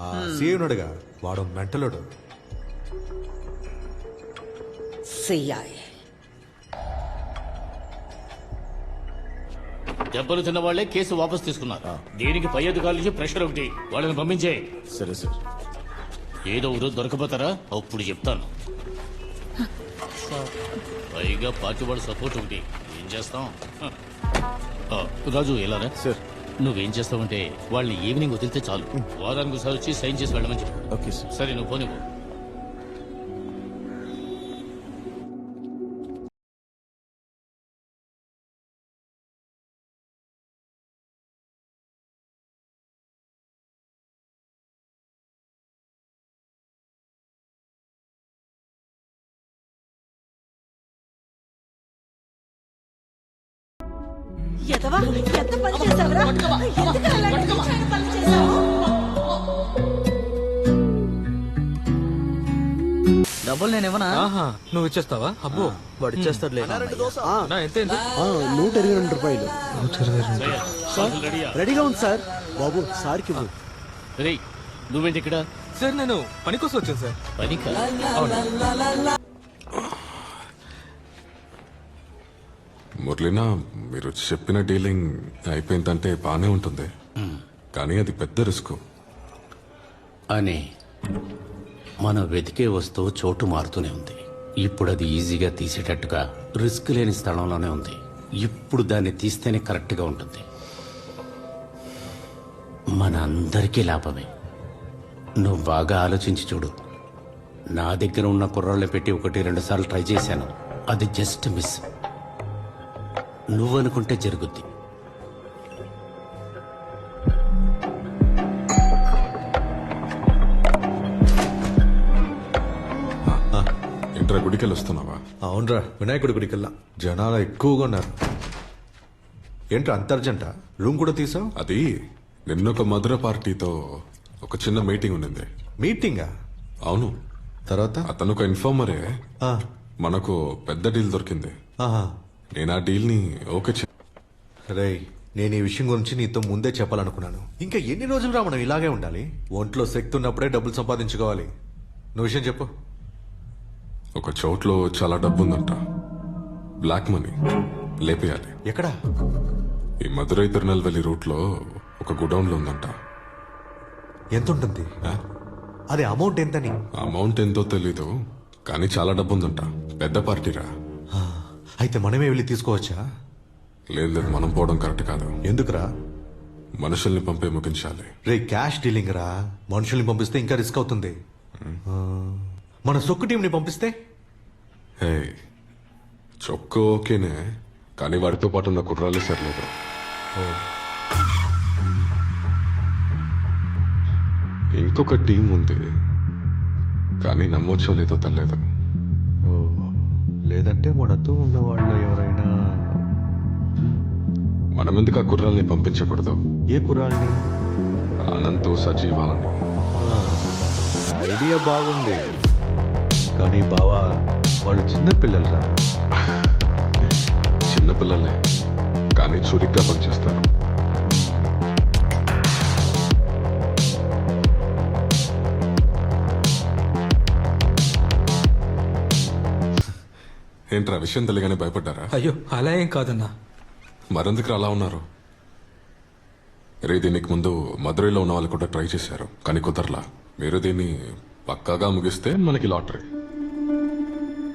ఆ సీనుడుగా వాడు మెంటలుడు. సిఐ దెబ్బలు తిన్న వాళ్లే కేసు వాపస్ తీసుకున్నారు. దీనికి పై అధికారుల నుంచి ప్రెషర్ ఒకటి. వాళ్ళని పంపించే. సరే సార్. ఏదో ఊరు దొరకపోతారా? అప్పుడు చెప్తాను. పైగా పార్టీ వాళ్ళ సపోర్ట్ ఒకటి. ఏం చేస్తాం? రాజు ఎలారా? సార్ నువ్వేం చేస్తావంటే వాళ్ళని ఈవినింగ్ వదిలితే చాలు వారానికి ఒకసారి వచ్చి సైన్ చేసి వెళ్ళమని చెప్పు. Okay sir. సరే నువ్వు పోనీ. ఎదవా, ఎంత పని చేశావురా? ఎందుకు అలాంటి నీచమైన పనులు చేశావు? డబ్బులు నేను ఇవ్వనా? ఆహా, నువ్వు ఇచ్చేస్తావా? అబ్బో వాడు ఇచ్చేస్తాడులే. నా ఎంత ఏంటి? 122 రూపాయలు. రెడీగా ఉంది సార్. బాబు సార్కి రేయ్ నువ్వేంటి ఇక్కడ? సార్ నేను పని కోసం వచ్చాను సార్. పని మురళీనా, మీరు చెప్పిన డీలింగ్ అయిపోయిందంటే బానే ఉంటుంది, కానీ అది పెద్ద రిస్క్. అని మనం వెతికే వస్తువు చోటు మారుతూనే ఉంది. ఇప్పుడు అది ఈజీగా తీసేటట్టుగా రిస్క్ లేని స్థలంలోనే ఉంది. ఇప్పుడు దాన్ని తీస్తేనే కరెక్ట్గా ఉంటుంది. మన అందరికీ లాభమే. నువ్వు బాగా ఆలోచించి చూడు. నా దగ్గర ఉన్న కుర్రాళ్ళు పెట్టి 1-2 సార్లు ట్రై చేశాను. అది జస్ట్ మిస్. నువ్వనుకుంటే జరుగుద్ది. ఇంట్రా గుడికెళ్ళి వస్తున్నావా? అవునరా, వినాయకుడి గుడికెళ్ళా. జనాలు ఎక్కువగా ఉన్నారు. ఏంట్రా అంత అర్జెంటా? రూమ్ కూడా తీసావు? అది నిన్నొక మధుర పార్టీతో ఒక చిన్న మీటింగ్ ఉండింది. మీటింగా? అవును. తర్వాత అతను ఒక ఇన్ఫార్మరే. మనకు పెద్ద డీల్ దొరికింది. నేను ఆ డీల్ ని ఓకే. రేయ్, నేను ఈ విషయం గురించి నీతో ముందే చెప్పాలనుకున్నాను. ఇంకా ఎన్ని రోజులు రా మనం ఇలాగే ఉండాలి? ఒంట్లో శక్తి ఉన్నప్పుడే డబ్బులు సంపాదించుకోవాలి. నువ్వు విషయం చెప్పు. ఒక చోట్లో చాలా డబ్బు ఉందంట. బ్లాక్ మనీ లేపేయాలి. ఎక్కడ? ఈ మధురై తిరునల్వెల్లి రూట్ లో ఒక గుడౌన్ లో ఉందంట. ఎంత ఉంటుంది? అది అమౌంట్ ఎంతని? అమౌంట్ ఎంతో తెలీదు, కానీ చాలా డబ్బు ఉందంట. పెద్ద పార్టీరా. అయితే మనమే వెళ్ళి తీసుకోవచ్చా? లేదు, మనం పోవడం కరెక్ట్ కాదు. ఎందుకురా? మనుషుల్ని పంపే ముగించాలి. రే, క్యాష్ డీలింగ్ రా. మనుషుల్ని పంపిస్తే ఇంకా రిస్క్ అవుతుంది. మన సొక్కు టీంని పంపిస్తే? హే, చొక్కు ఓకేనే, కానీ వాడితో పాటు ఉన్న కుర్రాలే సరిలేదు. ఇంకొక టీం ఉంది, కానీ నమ్మొచ్చో లేదో తెలియదు. లేదంటే మనతో ఉన్న వాళ్ళు ఎవరైనా. మనం ఎందుకు ఆ కుర్రాల్ని పంపించకూడదు? ఏ కుర్రాల్ని? అనంత్, సజీవాలని. ఐడియా బాగుంది, కానీ బావా వాళ్ళు చిన్నపిల్లలరా. చిన్నపిల్లలే, కానీ చురుగ్గా పనిచేస్తారు. ఏంట్రా, విషయం తెలియగానే భయపడ్డారా? అయ్యో అలా ఏం కాదన్నా. మరెందుకు అలా ఉన్నారు? రే, దీనికి ముందు మధురైలో ఉన్న వాళ్ళు కూడా ట్రై చేశారు, కానీ కుదరలా. మీరు దీన్ని పక్కాగా ముగిస్తే మనకి లాటరీ,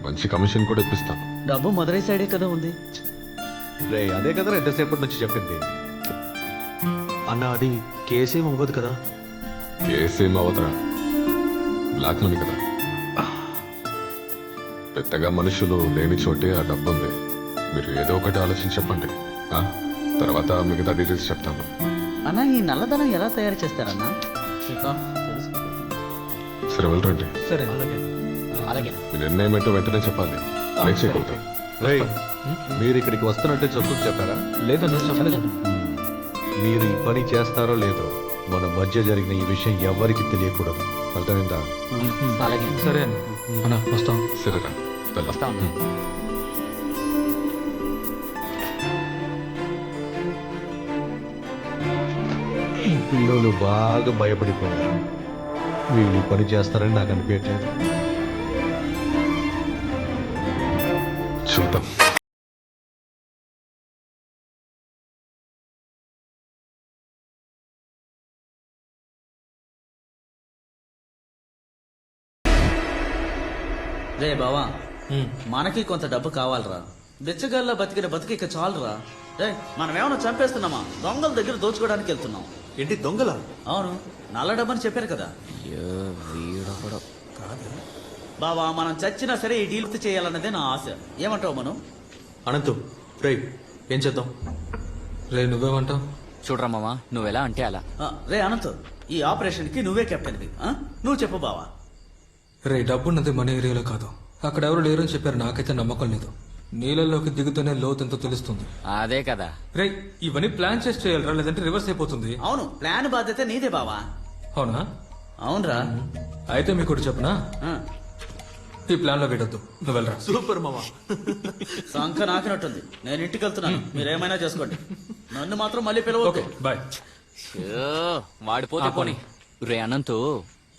మంచి కమిషన్ కూడా ఇప్పిస్తాను. డబ్బు మదురై సైడే కదా ఉంది. రే, అదే కదరా ఎంతసేపటి నుంచి చెప్పింది. అన్న, అది కేసేం అవ్వదు కదా? కేసేం అవ్వదురా, బ్లాక్ మనీ కదా. పెద్దగా మనుషులు లేని చోటే ఆ డబ్బు ఉంది. మీరు ఏదో ఒకటి ఆలోచించి చెప్పండి, తర్వాత మిగతా డీటెయిల్స్ చెప్తాను. అన్నా, ఈ నల్లధనం ఎలా తయారు చేస్తారన్నా? సరే, వెళ్ళరండి. సరే, అలాగే. మీ నిర్ణయం ఏంటో వెంటనే చెప్పాలి. లేట్ చేయకూడదు. రేయ్, మీరు ఇక్కడికి వస్తున్నట్టే చొప్పుకు చెప్పారా? లేదన్నా, చెప్పలేదు. మీరు ఈ పని చేస్తారో లేదో మన మధ్య జరిగిన ఈ విషయం ఎవరికి తెలియకూడదు. అర్థమైందా? అలాగే. సరే అన్న, వస్తాం. సరేరా, వస్తాం. పిల్లలు బాగా భయపడిపోయారు. వీళ్ళు ఈ పని చేస్తారని నాకు అనిపించలేదు. చూద్దాం. రే బావా, మనకి కొంత డబ్బు కావాలరా. బిచ్చగాళ్ళ బతికిన బతికి ఇక చాలురా. మనం ఏమైనా చంపేస్తున్నామా? దొంగల దగ్గర దోచుకోవడానికి వెళ్తున్నాం. ఏంటి దొంగల? అవును, నల్ల డబ్బని చెప్పారు కదా. బావా, మనం చచ్చినా సరే ఈ డీల్ చేయాలన్నదే నా ఆశ. ఏమంటావు మనం? అనంతు రే ఏం చేద్దాం? రే నువ్వేమంటావు? చూడరా మామ, నువ్వెలా అంటే అలా. రే అనంత్, ఈ ఆపరేషన్ కి నువ్వే కెప్టెన్వి. నువ్వు చెప్పు బావా. రే డబ్బున్నది మన ఏరియాలో కాదు. అక్కడ ఎవరు లేరని చెప్పారు. నాకైతే నమ్మకం లేదు. నీళ్ళలోకి దిగుతూనే లోతెంతో తెలుస్తుంది. అదే కదా. రే ఇవన్నీ ప్లాన్ చేసి చేయాలరా, లేదంటే రివర్స్ అయిపోతుంది. అవును, ప్లాన్ బాధ్యత నీదే బావా. అవునా? అవునరా. అయితే మీకు ఒకటి చెప్పనా, ఈ ప్లాన్ లో పెట్టద్దు, నువ్వు వెళ్ళరా. సూపర్ మామా. సంఖ నాకినట్టుంది. నేను ఇంటికి వెళ్తున్నాను, మీరేమైనా చేసుకోండి. నన్ను మాత్రం మళ్ళీ పిలవద్దు. బాయ్. వాడిపోతే పోనీ. రే అనంతు,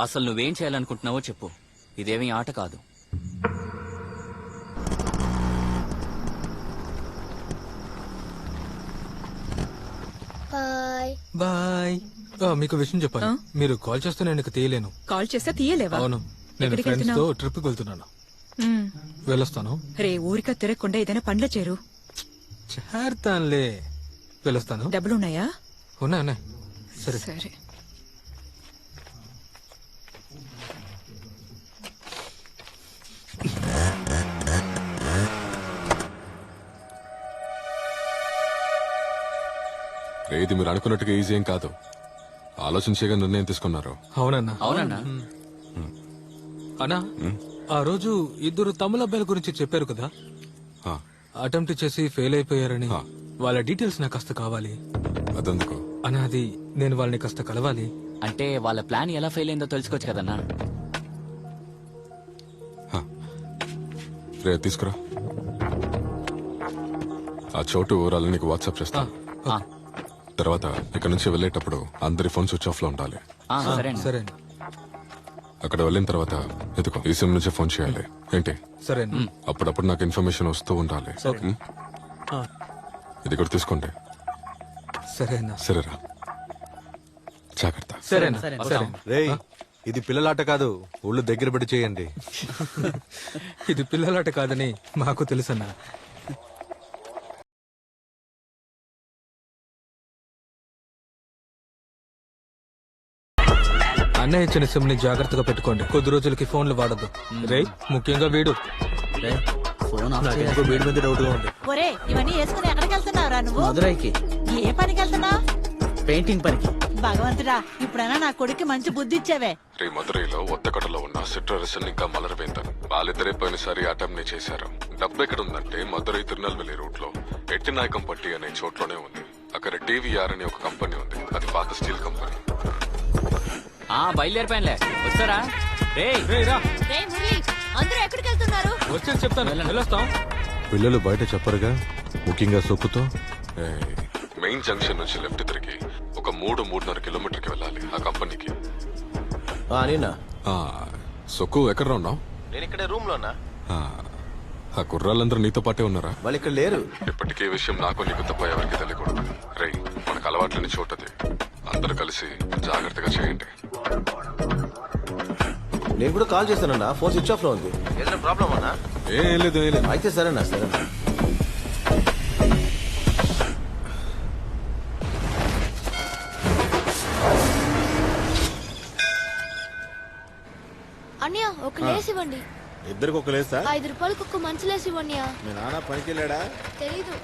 అసలు నువ్వేం చేయాలనుకుంటున్నావో చెప్పు. ఇదేమీ ఆట కాదు. బాయ్. మీకు విషయం చెప్పాలి. మీరు కాల్ చేస్తే నేను ఇక తీయలేను. కాల్ చేస్తే తీయలేవా? అవును, నేను ఫ్రెండ్స్ తో ట్రిప్ కి వెళ్తున్నాను. వెళ్ళొస్తాను. రే ఊరిక తిరగకుండా ఏదైనా పండ్ల చేరు. చేరుతానులే, వెళ్ళొస్తాను. డబ్బులున్నాయా? ఉన్నాయి. సరే సరే. ఇది మీరు అనుకున్నట్టుగా ఈజీ ఏం కాదు. ఆలోచించేగా నిర్ణయం తీసుకున్నారు. అవునన్నా. అవునన్నా. అన్నా, ఆ రోజు ఇద్దరు తమిళ అబ్బాయిల గురించి చెప్పారు కదా, అటెంప్ట్ చేసి ఫెయిల్ అయిపోయారని. వాళ్ళ డీటెయిల్స్ నాకు కాస్త కావాలి. అదెందుకు అన్నా? అది నేను వాళ్ళని కాస్త కలవాలి. అంటే వాళ్ళ ప్లాన్ ఎలా ఫెయిల్ అయిందో తెలుసుకోవచ్చు కదన్నా. రే తీసుకురా. ఆ చోటు ఊరాలని నీకు వాట్సాప్ చేస్తా. తర్వాత ఇక్కడ నుంచి వెళ్ళేటప్పుడు అందరి ఫోన్ స్విచ్ ఆఫ్ లో ఉండాలి. సరే. అక్కడ వెళ్ళిన తర్వాత ఎదుకో ఈ సిమ్ నుంచి ఫోన్ చేయాలి. ఏంటి? సరే. అప్పుడప్పుడు నాకు ఇన్ఫర్మేషన్ వస్తూ ఉండాలి. ఇది కూడా తీసుకోండి. సరేనా? సరేరా, జాగ్రత్త. సరేనా? రే ఇది పిల్లలాట కాదు, ఊళ్ళు దగ్గర పెట్టి చేయండి. ఇది పిల్లలాట కాదని మాకు తెలుసన్నా. అన్నయ్య ఇచ్చిన సిమ్ ని జాగ్రత్తగా పెట్టుకోండి. కొద్ది రోజులకి ఫోన్లు వాడద్దు. రే ముఖ్యంగా వీడు. ఫోన్ వీడి మీద డౌట్ గా ఉంది. ఒరే ఇవన్నీ వేసుకుని ఎక్కడికి వెళ్తున్నావురా నువ్వు? మదురైకి. ఏ పనికి వెళ్తున్నావు? పెయింటింగ్ పనికి. భగవంతుడా, ఇప్పుడైనా నా కొడుకు మంచి బుద్ధి ఇచ్చావే. మదురైలో ఒత్తకటలో ఉన్న సిట్రరసన్ ఇంకా మలరవేందన్ వాళ్ళిద్దరే పోయినసారి అటెంప్ట్ ని చేశారు. డబ్బు ఎక్కడ ఉందంటే మదురై తిరునల్వేలి రూట్ లో ఎట్టినాయకంపట్టి అనే చోట్లోనే ఉంది. అక్కడ టీవీఆర్ అనే ఒక కంపెనీ ఉంది. అది పాత స్టీల్ కంపెనీ. బయలుదేరిపోయానులే, వస్తారా? అందరూ ఎక్కడికి వెళ్తున్నారు? వచ్చేసి చెప్తాను, వెళ్ళొస్తాం. పిల్లలు బయట చెప్పరుగా, ముఖ్యంగా సొక్కుతో. మెయిన్ జంక్షన్ నుంచి లెఫ్ట్ తిరిగి ఒక 3-3.5 కిలోమీటర్కి వెళ్ళాలి ఆ కంపెనీకి. సొక్కు ఎక్కడ ఉన్నావు? నేను ఇక్కడే రూమ్ లోనా. ఆ కుర్రాళ్ళందరూ నీతో పాటే ఉన్నారా? వాళ్ళు ఇక్కడ లేరు. ఇప్పటికీ ఈ విషయం నాకు నీకు తప్ప ఎవరికి తెలియకూడదు. రై, మనకు అలవాట్లని చోటది. అందరూ కలిసి జాగ్రత్తగా చేయండి. నేను కూడా కాల్ చేస్తానన్నా, ఫోన్ స్విచ్ ఆఫ్ లో ఉంది. ఏదైనా ప్రాబ్లం అన్నా? ఏం లేదు. అయితే సరేనా. సరేనా. అన్నయ్య ఒక లేస్ ఇవ్వండి. ఇద్దరికి ఒక లేసా? 5 రూపాయలకు ఒక మంచి లేస్ ఇవ్వండి. మీ నాన్న పనికి వెళ్ళాడా? తెలీదు.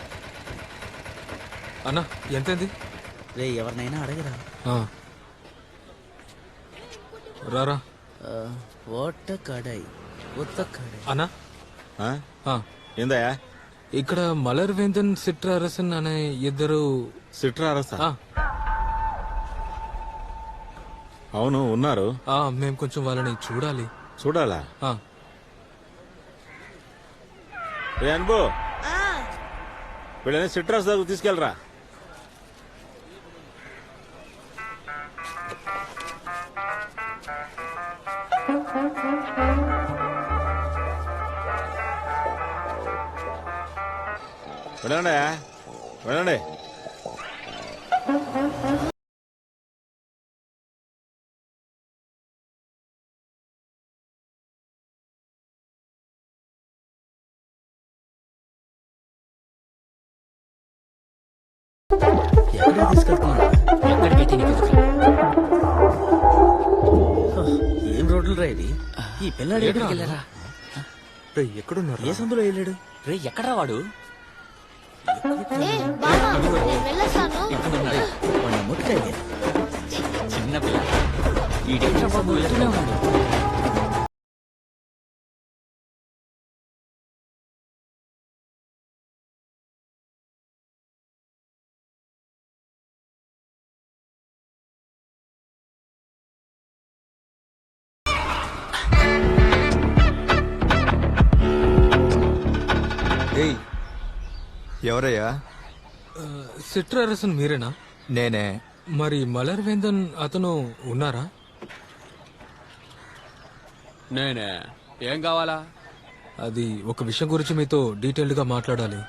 అన్నా ఎంతైంది? రే ఎవరినైనా అడగరా. రారా. అన్నా ఏందయ్యా? ఇక్కడ మలర్వేందన్ సిట్రారసన్ అనే ఇద్దరు. సిట్రారసన్? అవును ఉన్నారు. మేము కొంచెం వాళ్ళని చూడాలి. చూడాలా? అనుభో వీళ్ళని సిట్రాస్ దగ్గర తీసుకెళ్ళరా. వెళ్ళండి. ఎక్కడికి తీసుకెళ్తున్నా? ఎక్కడికైతే నీకు ఎందుకు? ఏం రోడ్లు రా ఇది? ఈ పిల్లాడు ఎక్కడికి వెళ్ళారా? ఎక్కడున్నారు? ఏ సందులో వెళ్ళాడు? రే ఎక్కడ్రా వాడు? ఏ బావా నేను వెళ్ళొస్తాను. వాడిని ముట్టుకాయ. చిన్న పిల్ల ఈడేంట్రా బాబు వెళ్తూనే ఉన్నాడు. ఏయ్ ఎవరయ్యా? సిట్రరసన్ మీరేనా? నేనే. మరి మలర్వేందన్ అతను ఉన్నారా? నేనే. ఏం కావాలా? అది ఒక విషయం గురించి మీతో డీటెయిల్డ్ గా మాట్లాడాలి.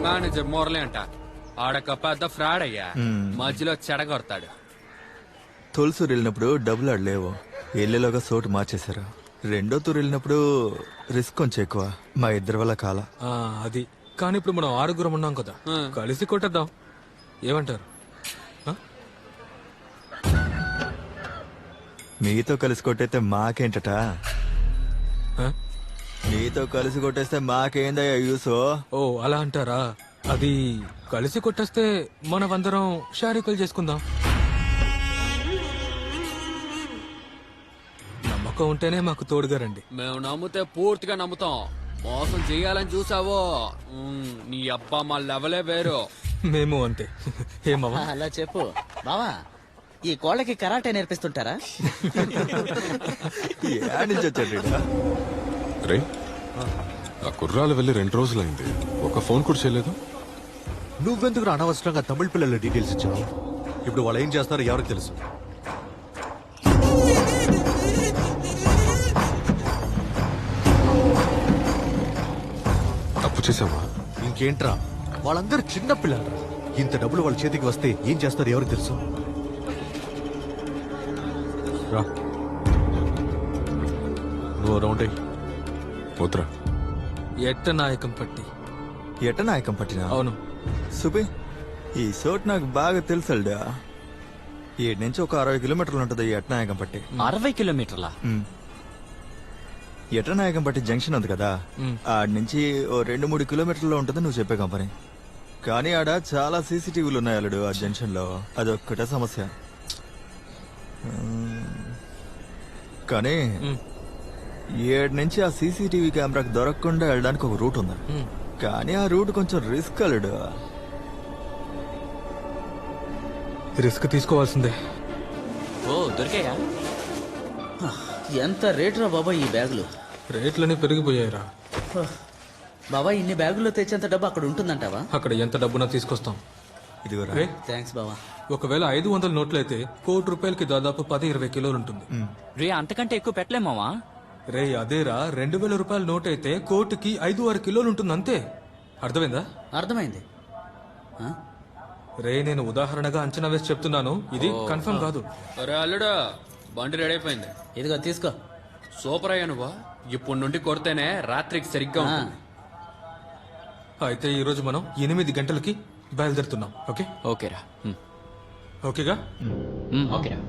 మేనేజర్ మోరలే అంట. ఆడక పెద్ద ఫ్రాడ్ అయ్యా. మధ్యలో చెడగొడతాడు. తొలుసూరు వెళ్ళినప్పుడు డబ్బులు ఆడలేవు, వెళ్ళేలోగా సోటు మార్చేశారు. రెండో తూరు వెళ్ళినప్పుడు రిస్క్ కొంచెం ఎక్కువ, మా ఇద్దరి వల్ల కాల. అది కానీ ఇప్పుడు మనం 6 ఉన్నాం కదా, కలిసి కొట్టేద్దాం. ఏమంటారు? మీతో కలిసి కొట్టేస్తే మాకేంటట? మీతో కలిసి కొట్టేస్తే మాకేందయ్యా యూసో? ఓ అలా అంటారా? అది కలిసి కొట్టేస్తే మనమందరం షారీకులు చేసుకుందాం. నమ్మకం ఉంటేనే మాకు తోడుగా రండి. మేము నమ్మితే పూర్తిగా నమ్ముతాం. మోసం చెయ్యాలని చూసావో నీ అబ్బా మా లెవలే వేరు. మేము అంతే. ఏమవా? అలా చెప్పు బావా. ఈ కోళ్ళకి కరాటే నేర్పిస్తుంటారా? రే ఆ కుర్రాలు వెళ్ళి 2 రోజులైంది, ఒక ఫోన్ కూడా చేయలేదు. నువ్వెందుకు అనవసరంగా తమిళ పిల్లల డీటెయిల్స్ ఇచ్చావు? ఇప్పుడు వాళ్ళు ఏం చేస్తారో ఎవరికి తెలుసు? తప్పు చేసావా? ఇంకేంట్రా, వాళ్ళందరూ చిన్న పిల్లలు. ఇంత డబ్బులు వాళ్ళ చేతికి వస్తే ఏం చేస్తారో ఎవరికి తెలుసు? రా, నువ్వు రౌండ్ అయ్యి వద్దురా. ఎట్టనాయకం పట్టి. ఎట్టనాయకం పట్టినా? అవును. సుబి, ఈ సోట్ నాకు బాగా తెలుసల్డా. ఈ నుంచి ఒక 60 కిలోమీటర్లు ఉంటుంది ఈ ఎట్టనాయకం పట్టి. 60 కిలోమీటర్లా? ఎట్టనాయకం పట్టి జంక్షన్ ఉంది కదా, ఆడ నుంచి ఓ 2-3 కిలోమీటర్లో ఉంటుంది నువ్వు చెప్పే కంపెనీ. కానీ ఆడ చాలా సీసీటీవీలు ఉన్నాయి అల్లుడు ఆ జంక్షన్ లో. అదొక్కటే సమస్య. కానీ 7 నుంచి ఆ సీసీటీవీ కెమెరాకి దొరకకుండా వెళ్ళడానికి ఒక రూట్ ఉంది. కానీ ఆ రూట్ కొంచెం రిస్క్ అల్లుడు. రిస్క్ తీసుకోవాల్సిందే. ఓ దొరికాయా? ఎంత రేటురా బాబా ఈ బ్యాగులు? రేట్లని పెరిగిపోయాయిరా. బాబా ఇన్ని బ్యాగుల్లో తెచ్చేంత డబ్బు అక్కడ ఉంటుందంటావా? అక్కడ ఎంత డబ్బునా తీసుకొస్తాం. ఇదిగోరా. థ్యాంక్స్ బాబా. ఒకవేళ 500 నోట్లయితే ₹1,00,000 దాదాపు 10-20 కిలోలు ఉంటుంది. రే అంతకంటే ఎక్కువ పెట్టలేమావా? రే అదేరా, ₹2,000 నోట్ అయితే కోటికి 5-6 కిలోలు ఉంటుంది అంతే. అర్థమైందా? అర్థమైంది. రే నేను ఉదాహరణగా అంచనా వేసి చెప్తున్నాను, ఇది కన్ఫర్మ్ కాదు. అరే అల్లుడు, బండి రెడీ అయిపోయింది. ఇదిగో తీసుకో. సూపర్ అయ్యా నువ్వు. ఇప్పుడు నుండి కొడితేనే రాత్రికి సరిగ్గా ఉంటుంది. అయితే ఈ రోజు మనం 8 గంటలకి బయలుదేరుతున్నాం. ఓకే? ఓకేరా. ఓకేగా? ఓకేరా.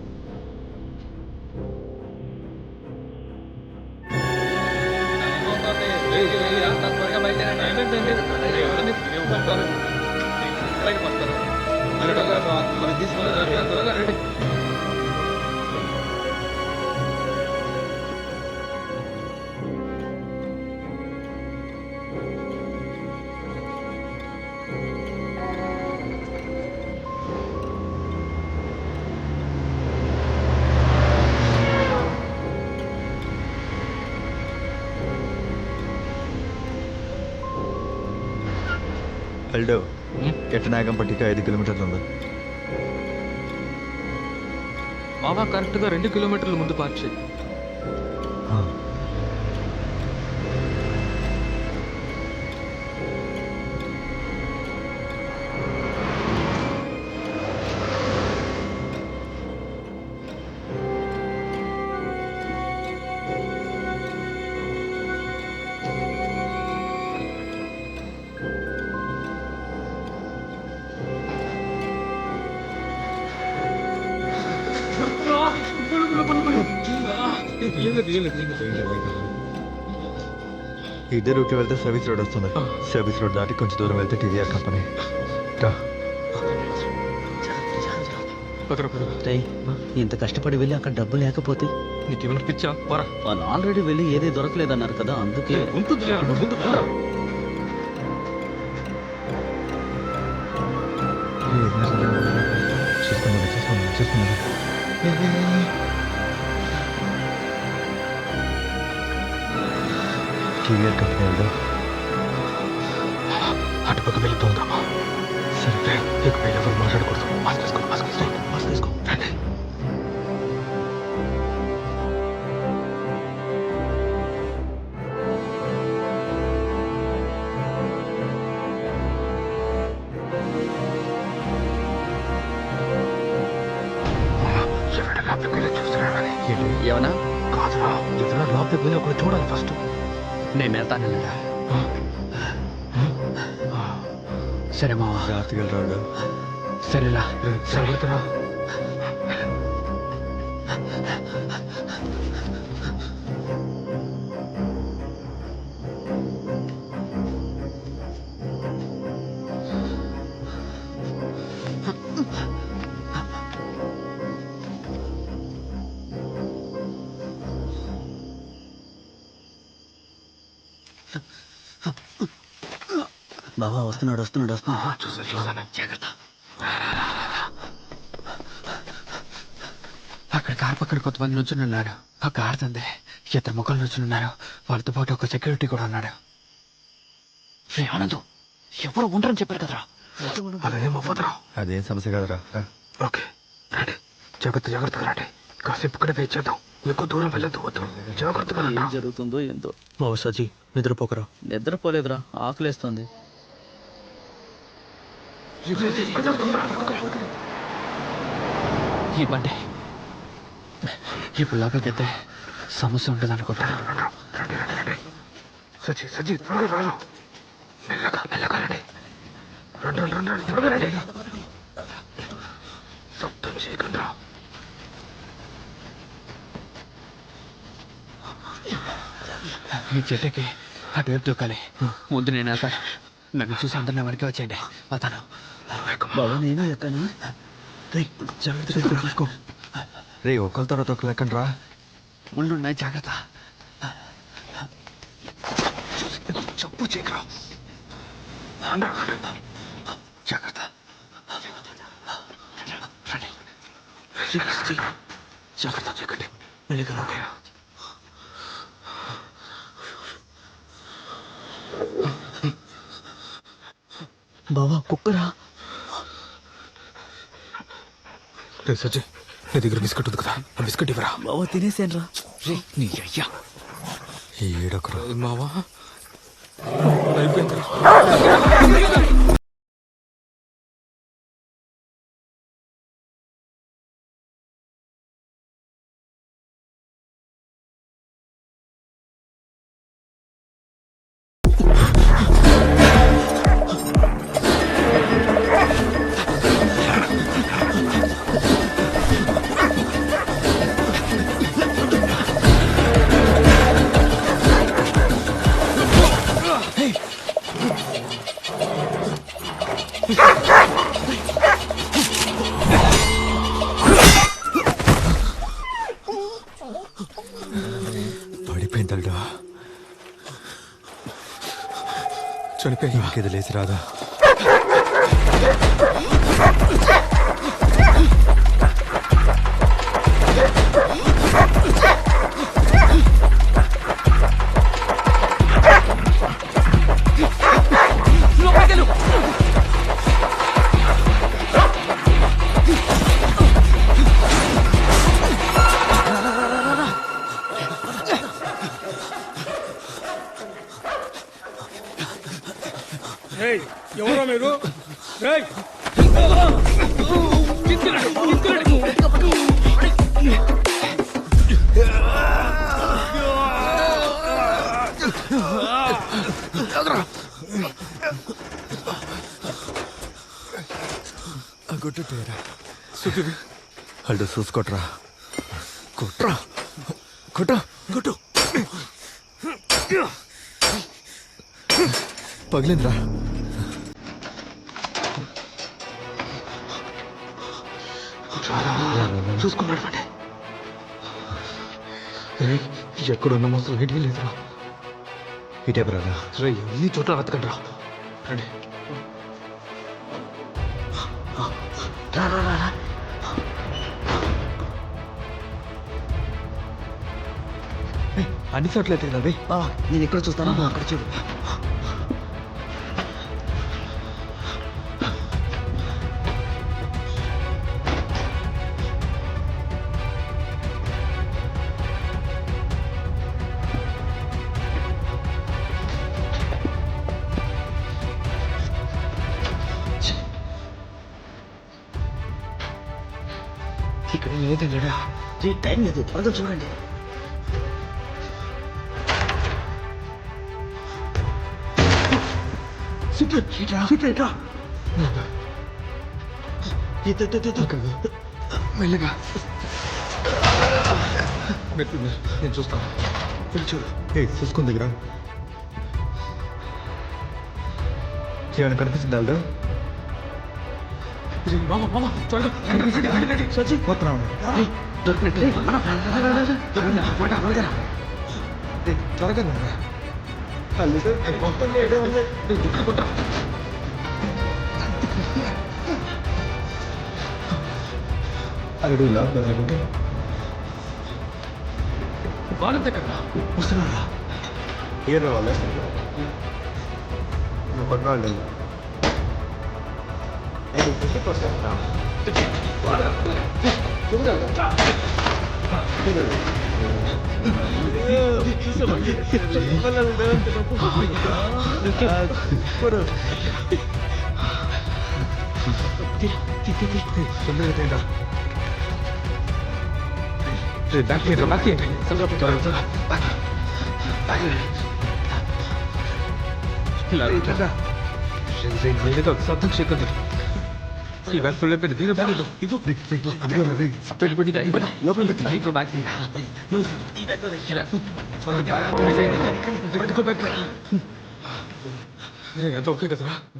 అల్లుడు, ఎట్టనాయకం పట్టికి 5 కిలోమీటర్లు ఉంది. మావా కరెక్ట్ గా 2 కిలోమీటర్ల ముందు పార్క్ చేయి. ఇదే రూట్ వెళ్తే సర్వీస్ రోడ్ వస్తుంది. సర్వీస్ రోడ్ దాటి కొంచెం దూరం వెళ్తే టీవీఆర్ కంపెనీ. ఇంత కష్టపడి వెళ్ళి అక్కడ డబ్బు లేకపోతే నీకేమైనా పిచ్చా? పోరా. వాళ్ళు ఆల్రెడీ వెళ్ళి ఏది దొరకలేదన్నారు కదా, అందుకే టీవీఆర్ కంపెనీ వెళ్దాం. అటుపక్క వెళ్ళిపోదామా? సరే ఇక వెళ్ళి ఎవరు మాట్లాడకూడదు. మాస్క్ వేసుకో, మాస్క్ వేసుకో, మాస్క్ వేసుకో. రండి. ఏమన్నా కాదురా, ఎదురా లోపలికి వెళ్ళి ఒకటి చూడాలి ఫస్ట్. నేను వెళ్తానన్నా. సరే మావా, జాగ్రత్తగా రాడు. సరేరా. జాగ్రత్తరా. బాబా వస్తున్నాడు వస్తున్నాడు వస్తున్నాడు. చూసాను. జాగ్రత్త. అక్కడ కార్ పక్కన కొంతమంది నుంచుని ఉన్నారు. ఆ కార్ తందే ఇద్దరు ముఖాలు నుంచుని ఉన్నారు. వాళ్ళతో పాటు ఒక సెక్యూరిటీ కూడా ఉన్నాడు. రే ఆనంద్, ఎవరు ఉండరని చెప్పారు కదరా. అలా ఏం అవ్వదురా. అదేం సమస్య కదరా. ఓకే రండి, జాగ్రత్తగా రండి. కాసేపు ఇక్కడే వెయిట్ చేద్దాం. ఎక్కువ దూరం వెళ్ళొద్దు. వద్దు, జాగ్రత్తగా రండి. ఏం జరుగుతుందో ఏందో. బాబు సజీ, నిద్రపోకరా. నిద్రపోలేదురా, ఆకలేస్తుంది. ఈ బండి ఇప్పుడు లోపలికి వెళ్తే సమస్య ఉంటుంది అనుకుంటా. సజీ త్వరగా రాను. మెల్లగా రండి. రండి త్వరగా రండి. శబ్దం చేయకుండా. ఈ చెట్టుకి అటువైపు దూకాలి. ముందు నేను వెళ్తాను. నన్ను చూసి అందరినీ వెనక్కి వచ్చేయండి. వెళ్తాను. బాబా నేను ఎక్కాను. జాగ్రత్తగా చూసుకో. రే ఒకరి తర్వాత ఒకరు ఎక్కండి రా. ముందు జాగ్రత్త. చెప్పు చేయకరా. జాగ్రత్త. రండి. జాగ్రత్త చేయకండి. మెల్లిగా ఓకే. బాబా కుక్కరా. రే సజ్జి, నీ దగ్గర బిస్కెట్ ఉంది కదా, ఆ బిస్కెట్ ఇవ్వరా. బాబా తినేసాను రా. నీ అయ్యా ఏడొకరు మావా అయిపోయింది. పడిపోయిందల్డా. చనిపోయింది. ఇంకేది లేచి రాదా? ఎవరో మీరు? కొట్టురా సుఖి అల్లు చూసుకోట్రా. కొట్రా కొట్ట పగిలిందిరా. చూసుకున్నాడు ఎక్కడున్న మోసం ఐడియా లేదురా. ఇటే బ్రదర్. రే ఎన్ని చోట్ల వెతకండి రా. రండి. అన్ని చోట్ల ఎత్తుకురా. నేను ఇక్కడ చూస్తాను, అక్కడ చూడు. ఇక్కడ ఏదైతే లేడా? టైం లేదు, త్వరగా చూడండి. మెల్లగా నేను చూస్తాను. చూడు చూసుకుని దగ్గర ఏమైనా కనిపిస్తుంది వాళ్ళు? మామ త్వరగా త్వరగా అడుగులా బాగుంది కదా. వస్తున్నారా? ఏం రావాలి? నువ్వు పట్టుకోవాలి.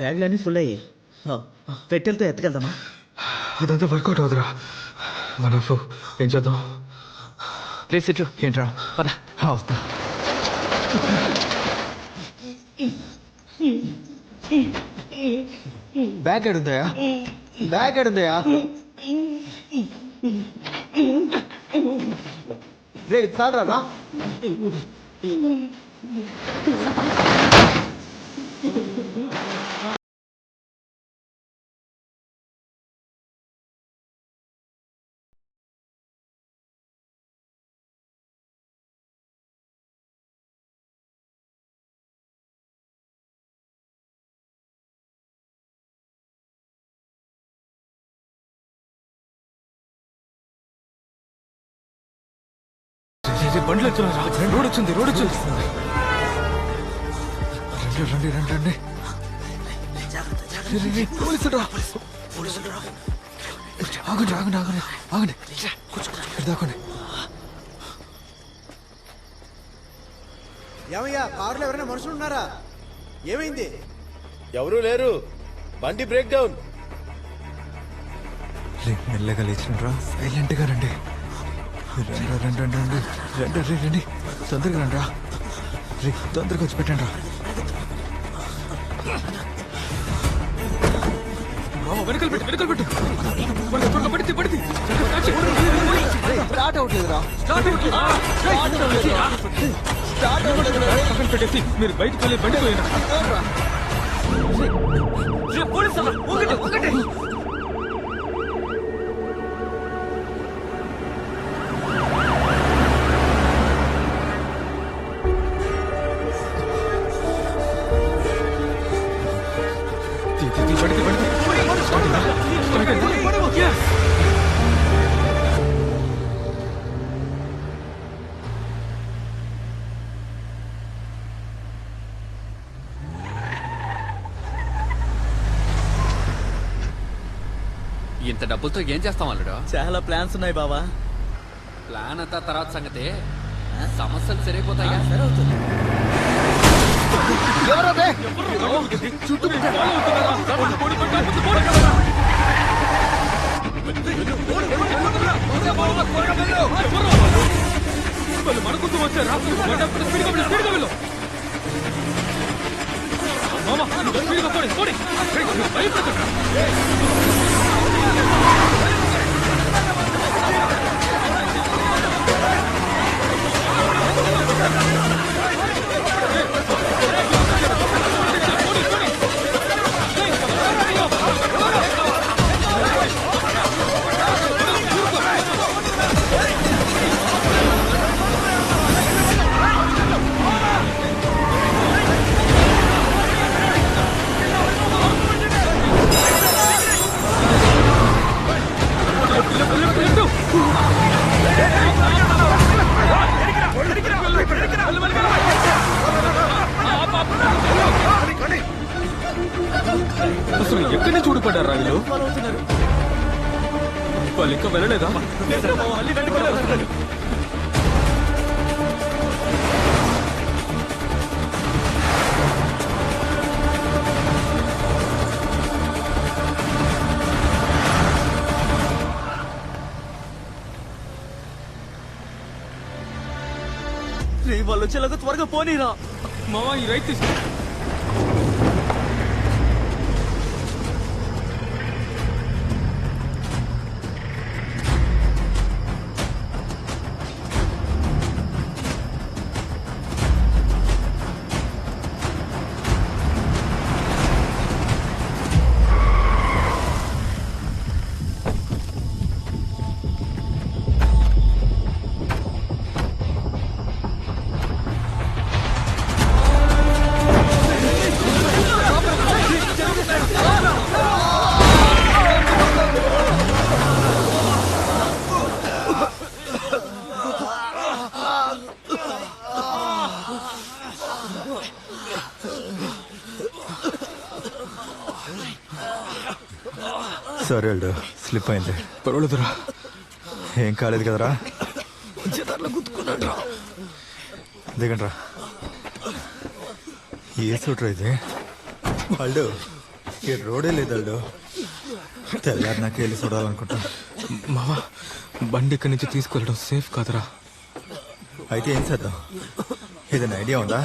బ్యాగ్లన్నీ ఫుల్ అయ్యాయి. పెట్టెలతో ఎత్తకెళ్దామా? ఇదంతా వర్కౌట్ అవుతురా. మనం ఏం చేద్దాం? ఏంట్రా? వస్తా. బ్యాగ్ ఎడుందయా? బ్యాగ్ ఎడుందయా? రే చాలరా. బండ్లు వచ్చున్నారా? రోడ్ వచ్చింది, రోడ్ వచ్చింది. రండి రండి రండి రండి. పోలీసులు ఆగండి ఆగండి ఆగండి ఆగండి. దాకండి. ఏమయ్యా, కారులో ఎవరైనా మనుషులు ఉన్నారా? ఏమైంది? ఎవరూ లేరు. బండి బ్రేక్ డౌన్. మెల్లగా లేచినరా. సైలెంట్ గా రండి. రండి రండి రండి రండి రండి రండి రండి. తొందరగా రండి రా. రే తొందరగా వచ్చి పెట్టండి రా. వెనకలు పెట్టు, వెనకలు పెట్టు. పడితే పడితే స్టార్ట్ అవుట్లేదురా. పక్కన పెట్టేసి మీరు బయటకు వెళ్ళి బండి పోయినా. ఇంత డబ్బులతో ఏం చేస్తాం అల్లుడు? చాలా ప్లాన్స్ ఉన్నాయి బావా. ప్లాన్ అంతా తర్వాత సంగతి. సమస్యలు సరిపోతాయా? సరే అవుతుంది. చుట్టూ follow అవుతున్నారా? పోనీ, పోనీ. వాళ్ళు మన కోసం వచ్చారా? స్పీడ్గా వెళ్ళు. మామ, స్పీడ్గా పోనీ. భయపడకండి. అసలు ఎక్కడి నుంచి ఊడిపడ్డారా వీళ్ళు? వాళ్ళు ఇంకా వెళ్ళలేదా? వాళ్ళు వచ్చేలాగా త్వరగా పోనీరా. మావా, ఈ రైట్ తీసుకో. సరే అల్డు, స్లిప్ అయింది. పర్వాలేదురా. ఏం కాలేదు కదరా? గుర్తుకున్నాడు. దిగండ్రా. ఏ సూట్రా ఇది? అల్డు, ఈ రోడే లేదు అల్డు. తెల్లారి నాకు వెళ్ళి చూడాలనుకుంటా. మావా, బండి ఇక్కడి నుంచి తీసుకెళ్ళడం సేఫ్ కాదురా. అయితే ఏం చేద్దాం? ఏదైనా ఐడియా ఉందా?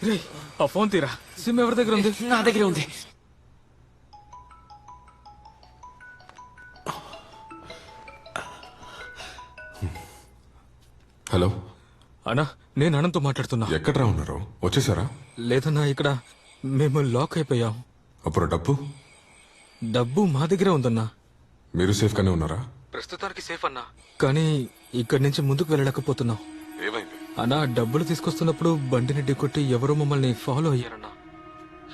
రే, ఆ ఫోన్ తీరా. సిమ్ ఎవరి దగ్గర ఉంది? నా దగ్గరే ఉంది. హలో అన్నా, నేను అనంతో మాట్లాడుతున్నా. ఎక్కడ్రా ఉన్నారు? వచ్చేసారా? లేదన్నా, ఇక్కడ మేము లాక్ అయిపోయాం. అప్పుడు డబ్బు మా దగ్గరే ఉందన్నా. మీరు సేఫ్ గానే ఉన్నారా? ప్రస్తుతానికి సేఫ్ అన్నా, కానీ ఇక్కడి నుంచి ముందుకు వెళ్ళలేకపోతున్నాం. ఏమైంది అన్నా? డబ్బులు తీసుకొస్తున్నప్పుడు బండిని ఢీకొట్టి ఎవరో మమ్మల్ని ఫాలో అయ్యారన్నా.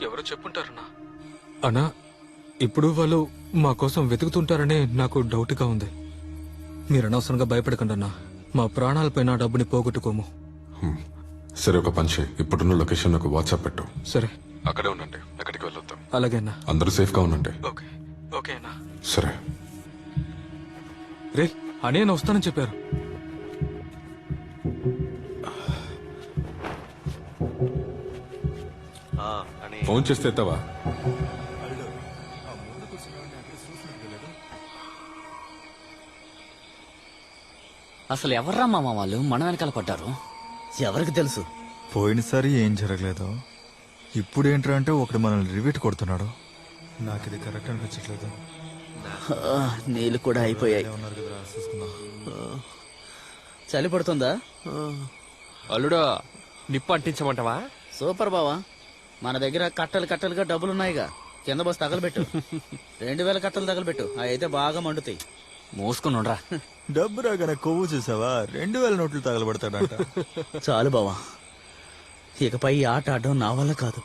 ఎవరో చెప్పుంటారన్నా. అన్నా, ఇప్పుడు వాళ్ళు మా కోసం వెతుకుతుంటారనే నాకు డౌట్గా ఉంది. మీరు అనవసరంగా భయపడకండి అన్నా. మా ప్రాణాలపైన డబ్బుని పోగొట్టుకోము. సరే, ఒక పని చేయి. ఇప్పుడున్న లొకేషన్ నాకు వాట్సాప్ పెట్టు. సరే, అక్కడే ఉండండి. ఎక్కడికి వెళ్ళొద్దాం. అలాగే అన్నా. అందరూ సేఫ్ గా ఉండండి. ఓకే, ఓకే అన్నా. సరే. రే, అనే వస్తానని చెప్పారు. ఫోన్ చేస్తే ఎత్తావా? అసలు ఎవర్రా మామ వాళ్ళు మన వెనకాల పడ్డారు? ఎవరికి తెలుసు? పోయినసారి ఏం జరగలేదు. ఇప్పుడు ఏంట్రా అంటే ఒకడు మనల్ని రివీట్ కొడుతున్నాడు. నాకు ఇది కరెక్ట్ అనిపించట్లేదు. నీళ్ళు కూడా అయిపోయాయి. చలి పడుతుందా? అల్లుడా, నిప్పు అంటించమంటావా? సూపర్ బావా. మన దగ్గర కట్టలు కట్టలుగా డబ్బులున్నాయిగా. కింద బస్ తగలబెట్టు. 2000 కట్టలు తగలబెట్టు. అవి అయితే బాగా మండుతాయి. మోసుకునుండ్రా. డబ్బు రాగానే కొవ్వు చూసావా? 2000 నోట్లు తగలబడతాడంట. చాలు బావా, ఇకపై ఈ ఆట ఆడడం నా వల్ల కాదు.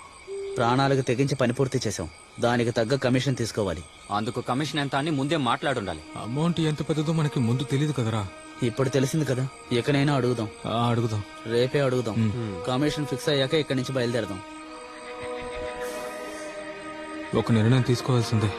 ప్రాణాలకు తెగించి పని పూర్తి చేశాం. దానికి తగ్గ కమిషన్ తీసుకోవాలి. అందుకు కమిషన్ ఎంత అని ముందే మాట్లాడుండాలి. అమౌంట్ ఎంత పెద్దదో మనకి ముందు తెలియదు కదరా. ఇప్పుడు తెలిసింది కదా, ఇకనైనా అడుగుదాం. అడుగుదాం, రేపే అడుగుదాం. కమిషన్ ఫిక్స్ అయ్యాక ఇక్కడి నుంచి బయలుదేరదాం. ఒక నిర్ణయం తీసుకోవాల్సిందే.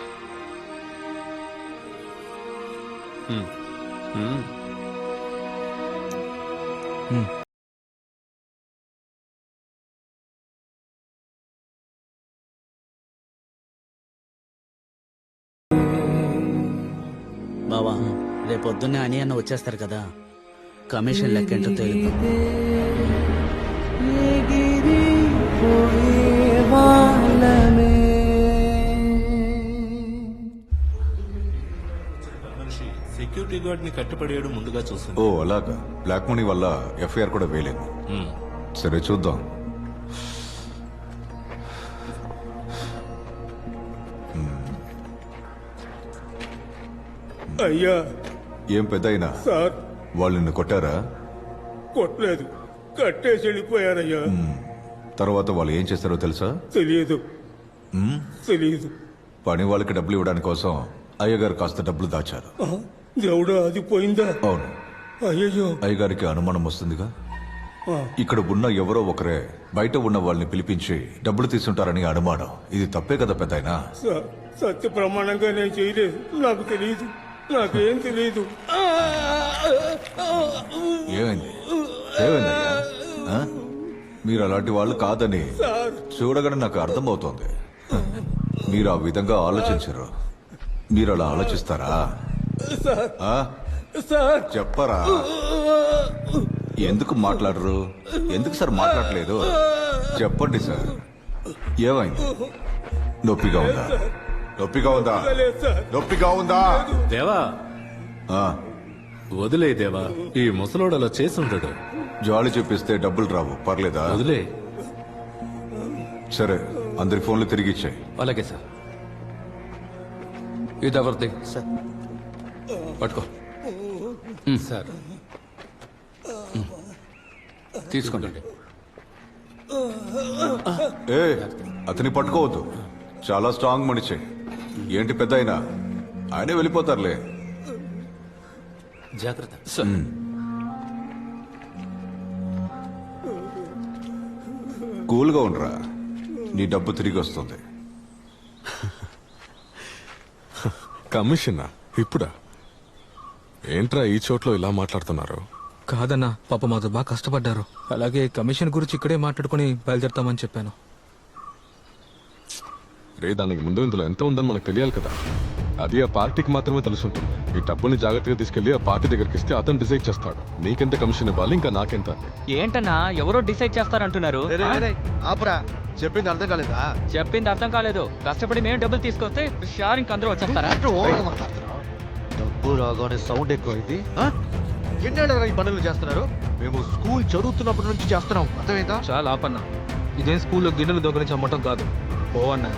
బావా రేపొద్దున్నే అని అన్న వచ్చేస్తారు కదా, కమిషన్ లెక్కేంటో తెలియదు. సెక్యూరిటీ గార్డ్ ని కట్టుపడేయడం ముందుగా చూస్తుంది. ఓ అలాగా. బ్లాక్ మనీ వల్ల ఎఫ్ఐఆర్ కూడా వేయలేదు. సరే చూద్దాం. అయ్యా. ఏం పెద్దయినా సార్ వాళ్ళు నిన్ను కొట్టారా? కొట్టలేదు, కట్టేసి వెళ్ళిపోయారయ్యా. తర్వాత వాళ్ళు ఏం చేస్తారో తెలుసా? తెలియదు. మ్మ్? తెలియదు. పని వాళ్ళకి డబ్బులు ఇవ్వడానికి కోసం అయ్యగారు కాస్త డబ్బులు దాచారు. దేవుడా, అది పోయిందా? అవును. అయ్యో. అయ్యగారికి అనుమానం వస్తుందిగా. ఆ. ఇక్కడ ఉన్న ఎవరో ఒకరే బయట ఉన్న వాళ్ళని పిలిపించి డబ్బులు తీసుంటారని అనుమానం. ఇది తప్పే కదా పెద్దయినా? సత్య ప్రమాణంగా నేను చేయలేదు. నాకు తెలియదు, నాకేం తెలియదు. ఏమైంది? ఏమైందయ్యా? ఆ? మీరు అలాంటి వాళ్ళు కాదని చూడగానే నాకు అర్థమవుతోంది. మీరు ఆ విధంగా ఆలోచించరు. మీరు అలా ఆలోచిస్తారా? ఆ? చెప్పరా? ఎందుకు మాట్లాడరు? ఎందుకు సార్ మాట్లాడలేదు? చెప్పండి సార్. ఏమైంది? నొప్పిగా ఉందా? నొప్పిగా ఉందా? నొప్పిగా ఉందా? దేవా ఆ. వదిలే దేవా, ఈ ముసలోడు అలా చేసుంటాడు. జాలి చూపిస్తే డబ్బులు రావు. పర్లేదా? వదిలే. సరే, అందరి ఫోన్లు తిరిగి ఇచ్చాయి. అలాగే సార్. ఇదెవరిది? సార్ పట్టుకో. సార్ తీసుకోండి. ఏ అతని పట్టుకోవద్దు. చాలా స్ట్రాంగ్ మనిషి. ఏంటి పెద్ద ఆయనే వెళ్ళిపోతారులే. జాగ్రత్త. కూల్గా ఉండరా, నీ డబ్బు తిరిగి వస్తుంది. కమిషనా? ఇప్పుడా? ఏంట్రా ఈ చోట్లో ఇలా మాట్లాడుతున్నారు? కాదన్నా, పాప మాతో బాగా కష్టపడ్డారు. అలాగే కమిషన్ గురించి ఇక్కడే మాట్లాడుకుని బయలుదేరతామని చెప్పాను. రే, దానికి ముందు ఇందులో ఎంత ఉందని మనకు తెలియాలి కదా. అది ఆ పార్టీకి మాత్రమే తెలుసుంటుంది. ఈ డబ్బుని జాగ్రత్తగా తీసుకెళ్లి ఆ పార్టీ దగ్గరికి ఇస్తే అతను డిసైడ్ చేస్తాడు నీకెంత కమిషన్ ఇవ్వాలి, ఇంకా నాకెంత. ఏంటన్నా ఎవరో డిసైడ్ చేస్తారంటున్నారు? ఆపరా, చెప్పింది అర్థం కాలేదా? చెప్పింది అర్థం కాలేదు. కష్టపడి మేము డబ్బులు తీసుకొస్తే షారింగ్ అందరూ వచ్చేస్తారా? డబ్బు రాగానే సౌండ్ ఎక్కువైంది. ఎన్నేళ్ళ ఈ పనులు చేస్తున్నారు? మేము స్కూల్ చదువుతున్నప్పటి నుంచి చేస్తున్నాం. అర్థమైందా? చాలా ఆపన్నా, ఇదేం స్కూల్లో గిన్నెలు దొంగలించి అమ్మటం కాదు. పోవన్నా.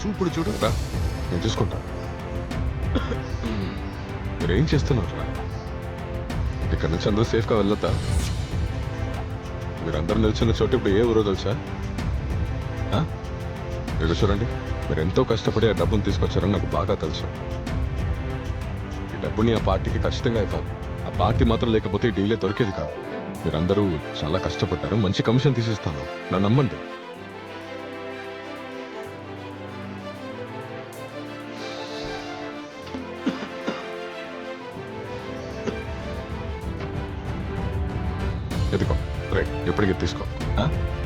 చూపుడు చూడు రా, నేను చూసుకుంటా. మీరేం చేస్తున్నారు రా? ఇక్కడ నుంచి అందరూ సేఫ్గా వెళ్ళొద్దా? మీరందరూ నిల్చున్న చోటు ఇప్పుడు ఏ ఊరో తెలుసా? ఇక్కడ చూడండి, మీరు ఎంతో కష్టపడి ఆ డబ్బును తీసుకొచ్చారని నాకు బాగా తెలుసు. ఈ డబ్బుని ఆ పార్టీకి ఖచ్చితంగా ఇవ్వాలి. ఆ పార్టీ మాత్రం లేకపోతే ఈ డీలే దొరికేది కాదు. మీరందరూ చాలా కష్టపడ్డారు, మంచి కమిషన్ తీసిస్తాను, నన్ను నమ్మండి. ఎదుకో రైట్, ఎప్పటికీ తీసుకో.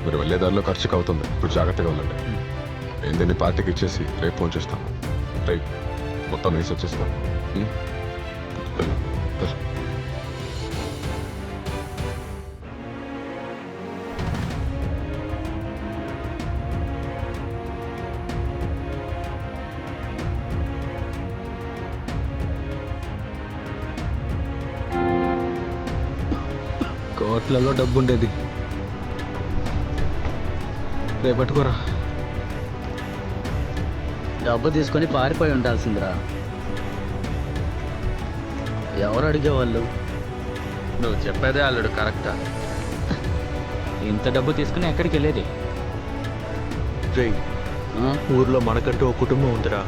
మీరు వెళ్ళే దారిలో ఖర్చుకు అవుతుంది. ఇప్పుడు జాగ్రత్తగా వెళ్ళండి. ఏందని పార్టీకి ఇచ్చేసి రేపు ఫోన్ చేస్తాను. రైట్, మొత్తం వేసి వచ్చేస్తాను. కోట్లలో డబ్బు ఉండేది. రేపట్టుకోరా. డబ్బు తీసుకొని పారిపోయి ఉండాల్సిందిరా. ఎవరు అడిగేవాళ్ళు? నువ్వు చెప్పేదే అల్లుడు కరెక్టా? ఇంత డబ్బు తీసుకుని ఎక్కడికి వెళ్ళేది? ఊర్లో మనకంటూ ఒక కుటుంబం ఉందిరా.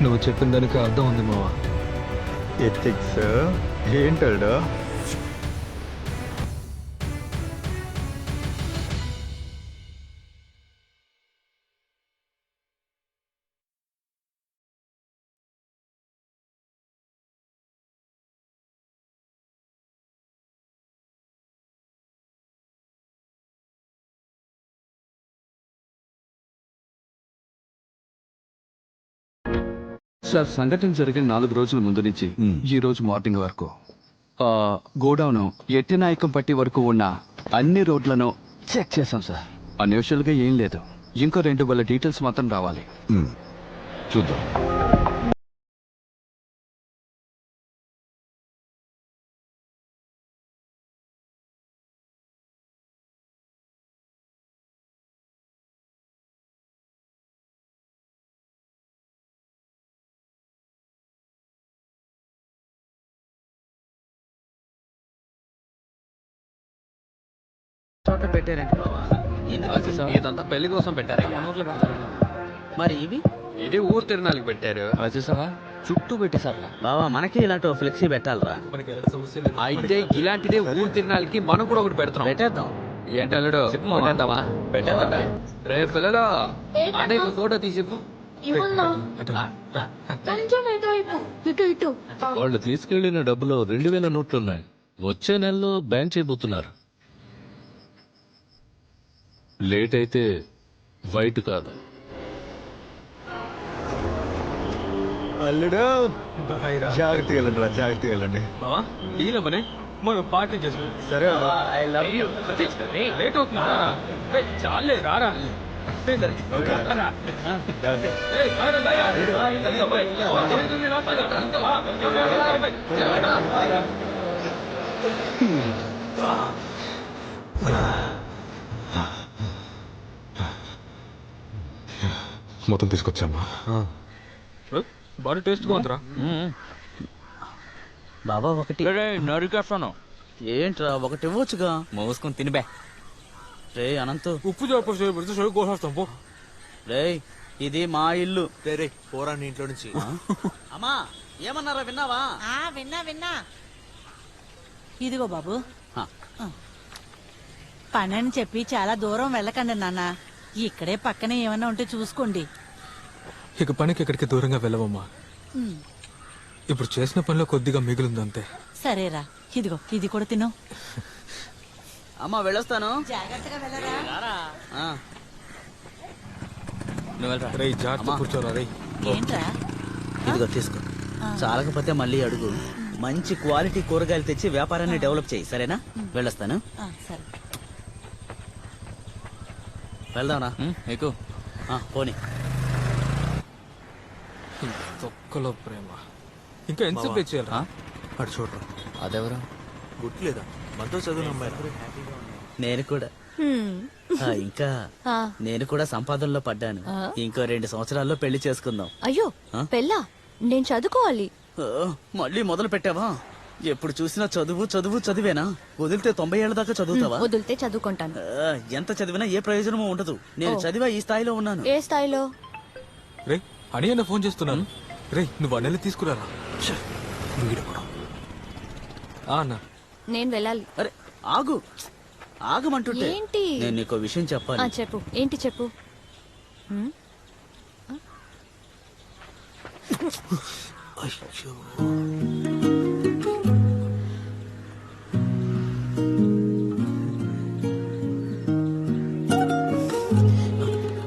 నువ్వు చెప్పిన దానికి అర్థం ఉంది మావా. ఎథిక్స్ ఏంటల్డా? సార్ సంఘటన జరిగిన 4 రోజుల ముందు నుంచి ఈ రోజు మార్నింగ్ వరకు గోడౌన్ ఎట్టినాయకం పట్టి వరకు ఉన్న అన్ని రోడ్లను చెక్ చేశాం సార్. అన్యూజువల్ గా ఏం లేదు. ఇంకో 2 వాళ్ళ డీటెయిల్స్ మాత్రం రావాలి. చూద్దాం. ఇదంతా పెళ్లి కోసం పెట్టారు. మరి ఇవి ఇది ఊరు తిరణాలకు పెట్టారు. అది చూసావా చుట్టూ పెట్టేశారు. బావా మనకి ఇలాంటి ఫ్లెక్సీ పెట్టాలరా. అయితే ఇలాంటిదే ఊరు తిరణాలకి మనం కూడా ఒకటి పెడతాం. పెట్టేద్దాం. ఏంటల్లుడు పెట్టేద్దామా? పెట్టేద్దా? రేపు పిల్లలు అదే ఫోటో తీసి వాళ్ళు తీసుకెళ్లిన డబ్బులో 2000 నోట్లున్నాయి. వచ్చే నెలలో బ్యాన్ చేయబోతున్నారు. లేట్ అయితే వైట్ కాదు. అల్లుడు జాగ్రత్తగా వెళ్ళండి రా, జాగ్రత్తగా వెళ్ళండి. బావా డీల్ అవ్వనే మనం పార్టీ చేసుకుంటాం. సరే ఐ లవ్ యూ. లేట్ అవుతుందా? చాలే రారా. మొత్తం తీసుకొచ్చామా? బాడీ టేస్ట్ బాగుందిరా. బాబా ఒకటి నరికేస్తాను. ఏంట్రా ఒకటి ఇవ్వచ్చుగా. మోసుకొని తినిబే. రే అనంతు ఉప్పు చేపడితే కోసేస్తాం పో. రే ఇది మా ఇల్లు. పోరా నీ ఇంట్లో నుంచి. అమ్మా ఏమన్నారా విన్నావా? విన్నా ఇదిగో బాబు పనని చెప్పి చాలా దూరం వెళ్ళకండి నాన్న. ఇక్కడే పక్కనే ఏమన్నా ఉంటే చూసుకోండి. ఇక పనికి ఎక్కడికి దూరంగా వెళ్ళవమ్మా. ఇప్పుడు చేసిన పనిలో కొద్దిగా మిగిలిందంతే. సరేరా ఇదిగో ఇది కూడా తిను. అమ్మా వెళ్ళొస్తాను. జాగ్రత్తగా వెళ్ళరా. రేయ్ జాగ్రత్త కూర్చోరా. రేయ్ ఏంట్రా? ఇదిగో తీసుకో. చాలకపోతే మళ్ళీ అడుగు. మంచి క్వాలిటీ కూరగాయలు తెచ్చి వ్యాపారాన్ని డెవలప్ చేయి. సరేనా? వెళ్ళొస్తాను. సరే వెళ్దాంనా? ఎక్కువ పోనీ. తొక్కలో ప్రేమ ఇంకా ఎంత పే చేయాలి? అటు చూడరా. అదెవరు? గుర్తులేదా మనతో చదువున అమ్మాయి? నేను కూడా ఇంకా నేను కూడా సంపాదనలో పడ్డాను. ఇంకో 2 సంవత్సరాల్లో పెళ్లి చేసుకుందాం. అయ్యో పెళ్ళా? నేను చదువుకోవాలి. మళ్ళీ మొదలు పెట్టావా? ఎప్పుడు చూసినా చదువు చదువు చదివేనా? వదిలితే 90 ఏళ్ల దాకా చదువుతావా? వదిలితే చదువుకుంటాను. ఎంత చదివినా ఏ ప్రయోజనమూ ఉండదు. నేను చదివా ఈ స్థాయిలో ఉన్నాను. ఏ స్థాయిలో? రే అని అన్న ఫోన్ చేస్తున్నాను. రే నువ్వు అన్నెల్లి తీసుకురారా. అన్న నేను వెళ్ళాలి. అరే ఆగు ఆగమంటుంటే. ఏంటి? నేను నీకు విషయం చెప్పాలి. చెప్పు. ఏంటి చెప్పు.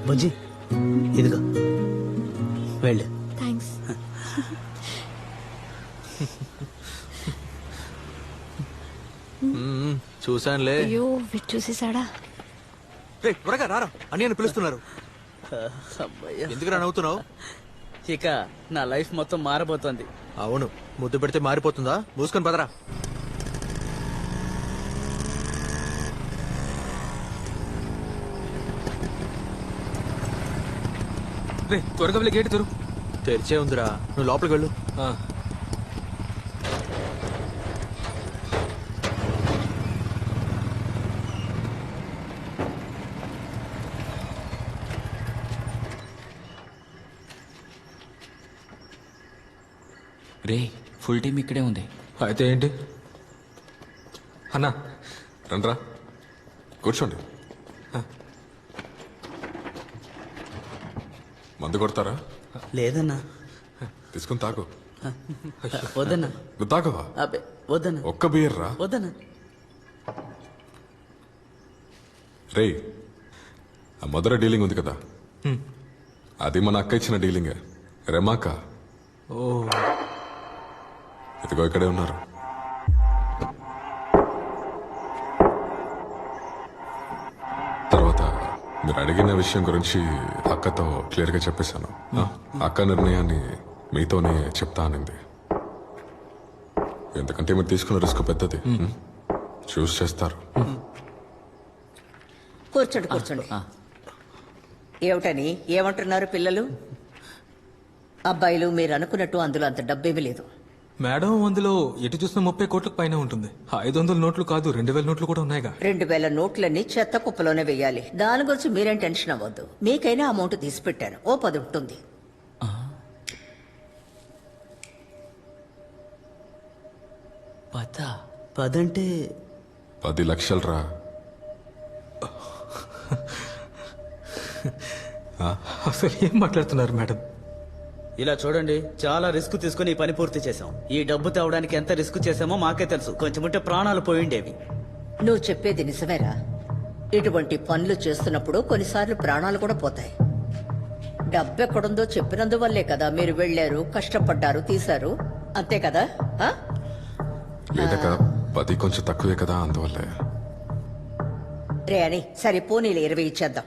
బుజ్జి ఇదిగో వెళ్ళు. థ్యాంక్స్. చూసానులే. అయ్యో వీడు చూసేసాడా? రేయ్ త్వరగా రారా అని పిలుస్తున్నారు. ఎందుకు నవ్వుతున్నావు? ఇక నా లైఫ్ మొత్తం మారబోతోంది. అవును ముద్దు పెడితే మారిపోతుందా? మూసుకొని పదరా. రే త్వరగా వెళ్ళి గేట్ తెరు. తెరిచే ఉందిరా, నువ్వు లోపలికి వెళ్ళు. రే ఫుల్ టీమ్ ఇక్కడే ఉంది. అయితే ఏంటి అన్నా? రండ్రా కూర్చోండి. మందు కొడతారా? లేదన్నా. తీసుకుని తాగు. వద్దన్నా. నువ్వు తాగవా? అబ్బే వద్దన్నా. ఒక్క బియర్ రా. వద్దన్నా. రే ఆ మధుర డీలింగ్ ఉంది కదా, అది మన అక్క ఇచ్చిన డీలింగే. రెమాక ఇదిగో ఇక్కడే ఉన్నారు. తర్వాత మీరు అడిగిన విషయం గురించి అక్కతో క్లియర్ గా చెప్పేశాను. అక్క నిర్ణయాన్ని మీతోనే చెప్తా అనింది. ఎందుకంటే మీరు తీసుకున్న రిస్క్ పెద్దది. చూస్ చేస్తారు. కూర్చోండి కూర్చోండి. ఏమిటని ఏమంటున్నారు పిల్లలు? అబ్బాయిలు మీరు అనుకున్నట్టు అందులో అంత డబ్బేమీ లేదు. మేడం, అందులో ఎటు చూసిన 30 కోట్లకు పైన ఉంటుంది. 500 నోట్లు కాదు, 2000 నోట్లు కూడా ఉన్నాయిగా. 2000 నోట్లన్నీ చెత్త కుప్పలోనే వెయ్యాలి. దాని గురించి మీరేం టెన్షన్ అవ్వద్దు. మీకైనా అమౌంట్ తీసి పెట్టాను. ఓ 10 ఉంటుంది. పదంటే 10 లక్షలు రా. అసలు ఏం మాట్లాడుతున్నారు మేడం? ఇలా చూడండి, చాలా రిస్క్ తీసుకుని ఈ పని పూర్తి చేశాం. ఈ డబ్బు తేవడానికి ఎంత రిస్క్ చేశామో మాకే తెలుసు. కొంచెం ఉంటే ప్రాణాలు పోయిండేవి. నువ్వు చెప్పేది నిజమేరా? ఇటువంటి పనులు చేస్తున్నప్పుడు కొన్నిసార్లు ప్రాణాలు కూడా పోతాయి. డబ్బెక్కడుందో చెప్పినందువల్లే కదా మీరు వెళ్ళారు, కష్టపడ్డారు, తీశారు. అంతే కదా? లేదక 10 కొంచెం తక్కువే కదా, అందువల్లే. రే అని సరే, పోనీలు 20 ఇచ్చేద్దాం.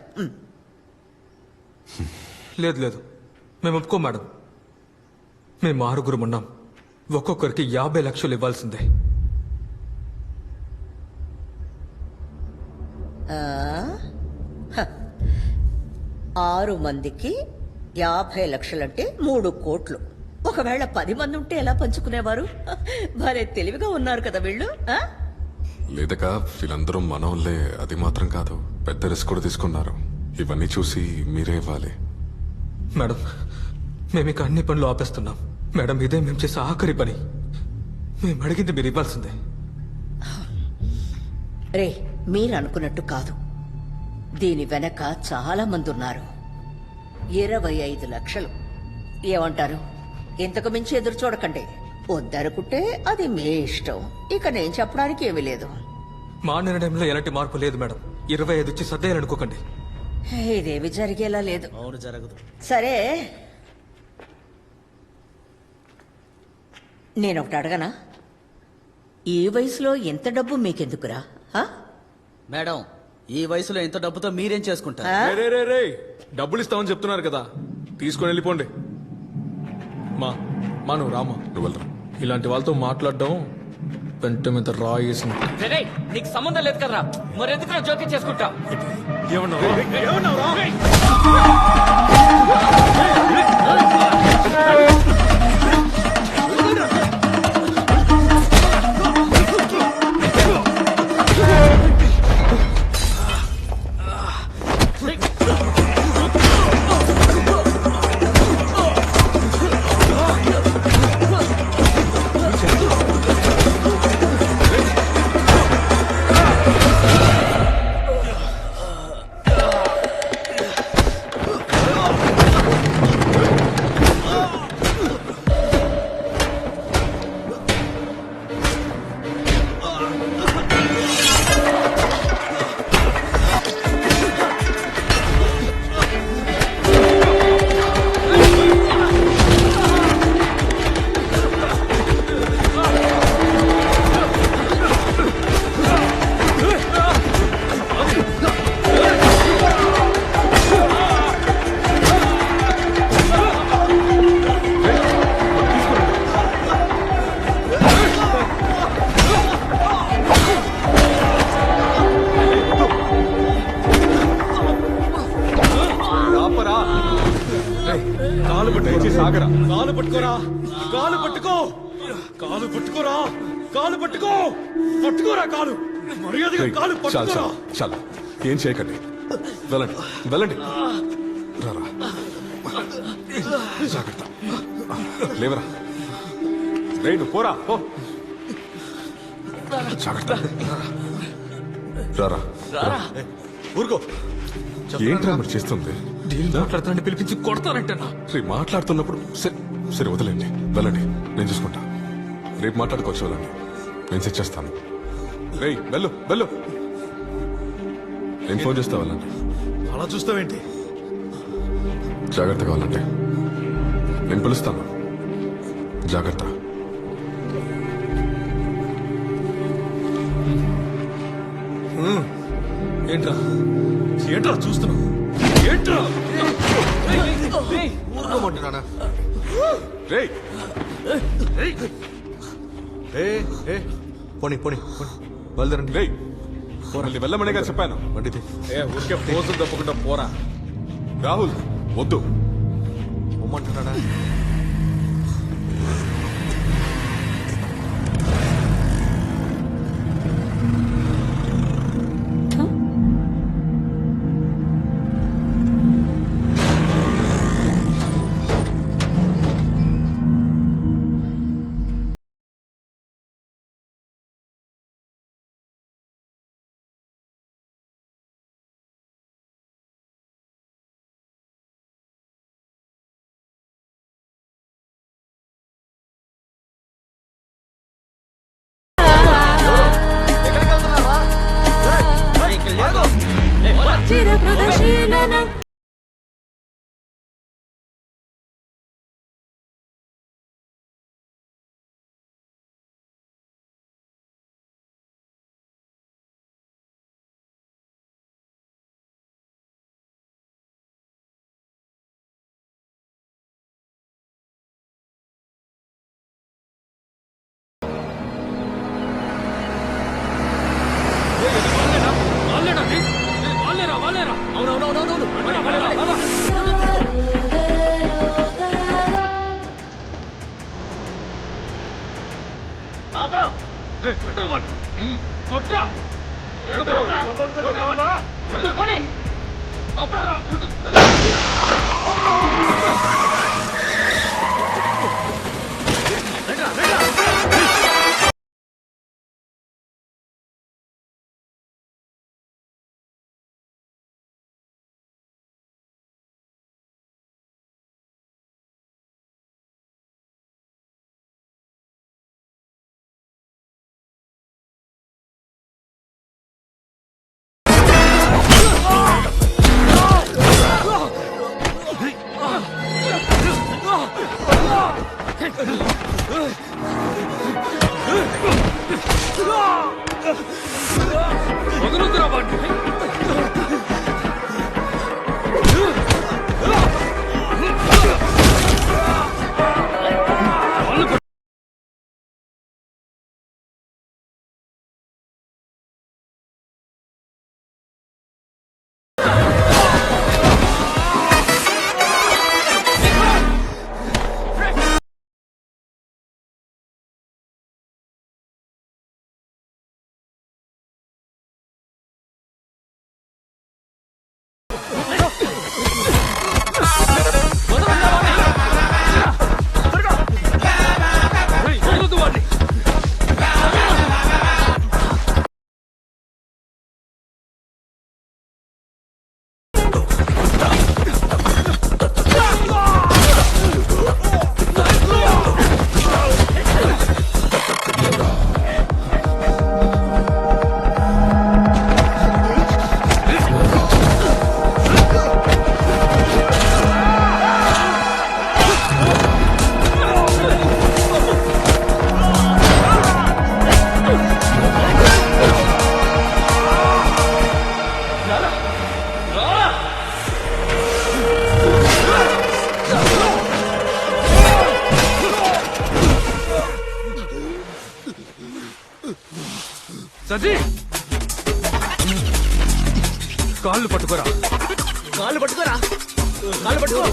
లేదు లేదు, మేము ఒప్పుకో మేడం. మేము 6 ఉన్నాం. ఒక్కొక్కరికి 50 లక్షలు ఇవ్వాల్సిందే. 6 మందికి 50 లక్షలంటే 3 కోట్లు. ఒకవేళ 10 మంది ఉంటే ఎలా పంచుకునేవారు? భలే తెలివిగా ఉన్నారు కదా వీళ్ళు. లేదక వీళ్ళందరూ మనోళ్ళే. అది మాత్రం కాదు, పెద్ద రిస్క్ కూడా తీసుకున్నారు. ఇవన్నీ చూసి మీరే ఇవ్వాలి. మేడం, మేము ఇక అన్ని పనులు ఆపేస్తున్నాం. మేడం, ఇదే మేము చేసే ఆఖరి పని. మేము అడిగింది మీరు ఇవ్వాల్సిందే. రే, మీరు అనుకున్నట్టు కాదు. దీని వెనక చాలా మంది ఉన్నారు. 25 లక్షలు. ఏమంటారు? ఇంతకు మించి ఎదురు చూడకండి. వద్దనుకుంటే అది మీ ఇష్టం. ఇక నేను చెప్పడానికి ఏమీ లేదు. మా నిర్ణయంలో ఎలాంటి మార్పు లేదు మేడం. 25 ఇచ్చి సర్దేయాలనుకోకండి. ఇదేమి జరిగేలా లేదు. అవును, జరగదు. సరే, నేనొకటి అడగనా? ఈ వయసులో ఎంత డబ్బు మీకెందుకురా? మేడం, ఈ వయసులో ఎంత డబ్బుతో మీరేం చేసుకుంటారు? డబ్బులు ఇస్తామని చెప్తున్నారు కదా, తీసుకొని వెళ్ళిపోండి. మా నువ్వు రామా, ఇలాంటి వాళ్ళతో మాట్లాడడం పెంట మీద రాయేసిన. నీకు సంబంధం లేదు కదరా, మరెందుకు జోక్యం చేసుకుంటా? చాలా ఏం చేయకండి, వెళ్ళండి వెళ్ళండి. రారా, జాగ్రత్త, లేవరా. రైడు పోరా, పో. జాగ్రత్త, రారా. ఊరుకో. ఏంట్రా మరి చేస్తుంది? మాట్లాడుతానని పిలిపించి కొడతానంటేనా? మాట్లాడుతున్నప్పుడు సరే వదిలేండి, వెళ్ళండి, నేను చూసుకుంటా. రేపు మాట్లాడుకోవచ్చు, వెళ్ళండి, నేను సెట్ చేస్తాను. రేయ్ వెళ్ళు వెళ్ళు, నేను ఫోన్ చేస్తా, వెళ్ళండి. అలా చూస్తావేంటి? జాగ్రత్తగా వెళ్ళండి, నేను పిలుస్తాను. జాగ్రత్త. ఏంట్రా ఏంట్రా చూస్తున్నావు? ఏంట్రా ఊరుకోమంటున్నానా? పోనీ పోనీ బయలుదేరండి. వెళ్ళమనేగా చెప్పాను. బండిది ఊరికే పోజులు తప్పకుండా పోరా. రాహుల్ వద్దు. పోమంటున్నానా? సజీ కాళ్ళు పట్టుకోరా. కాళ్ళు పట్టుకోరా. కాళ్ళు పట్టుకో.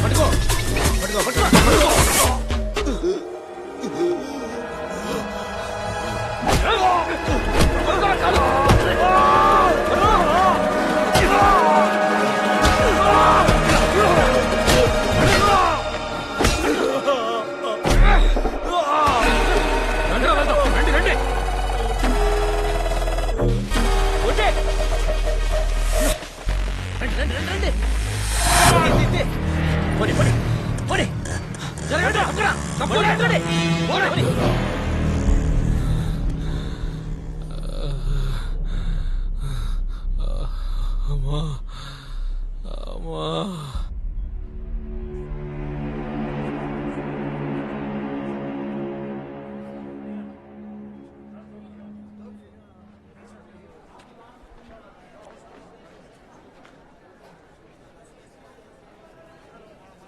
పట్టుకో పట్టుకో పట్టుకో పట్టుకో.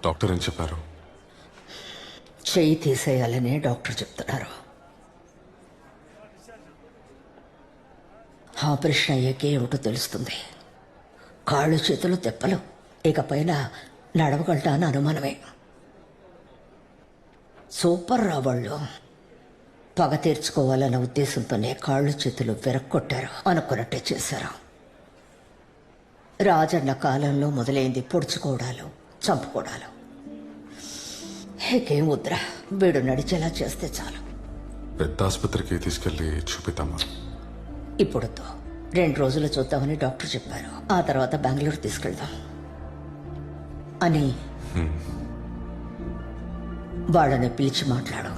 డాక్టర్ ఏం చెప్పారు? చెయ్యి తీసేయాలని డాక్టర్ చెప్తున్నారు. ఆపరేషన్ అయ్యాకే ఏమిటో తెలుస్తుంది. కాళ్ళు చేతులు తెప్పలు, ఇకపైన నడవగలటా అని అనుమానమే. సూపర్ రా వాళ్ళు. పగ తీర్చుకోవాలన్న ఉద్దేశంతోనే కాళ్ళు చేతులు విరక్కొట్టారు, అనుకున్నట్టే చేశారు. రాజన్న కాలంలో మొదలైంది పొడుచుకోవడాలు, చంపుకోవడాలు. ఏకేం వద్దురా, వీడు నడిచేలా చేస్తే చాలు. పెద్ద ఆసుపత్రికి తీసుకెళ్లి చూపిద్దామా? ఇప్పుడుతో 2 రోజులు చూద్దామని డాక్టర్ చెప్పారు. ఆ తర్వాత బెంగళూరు తీసుకెళ్దాం అని. వాళ్ళని పిలిచి మాట్లాడు.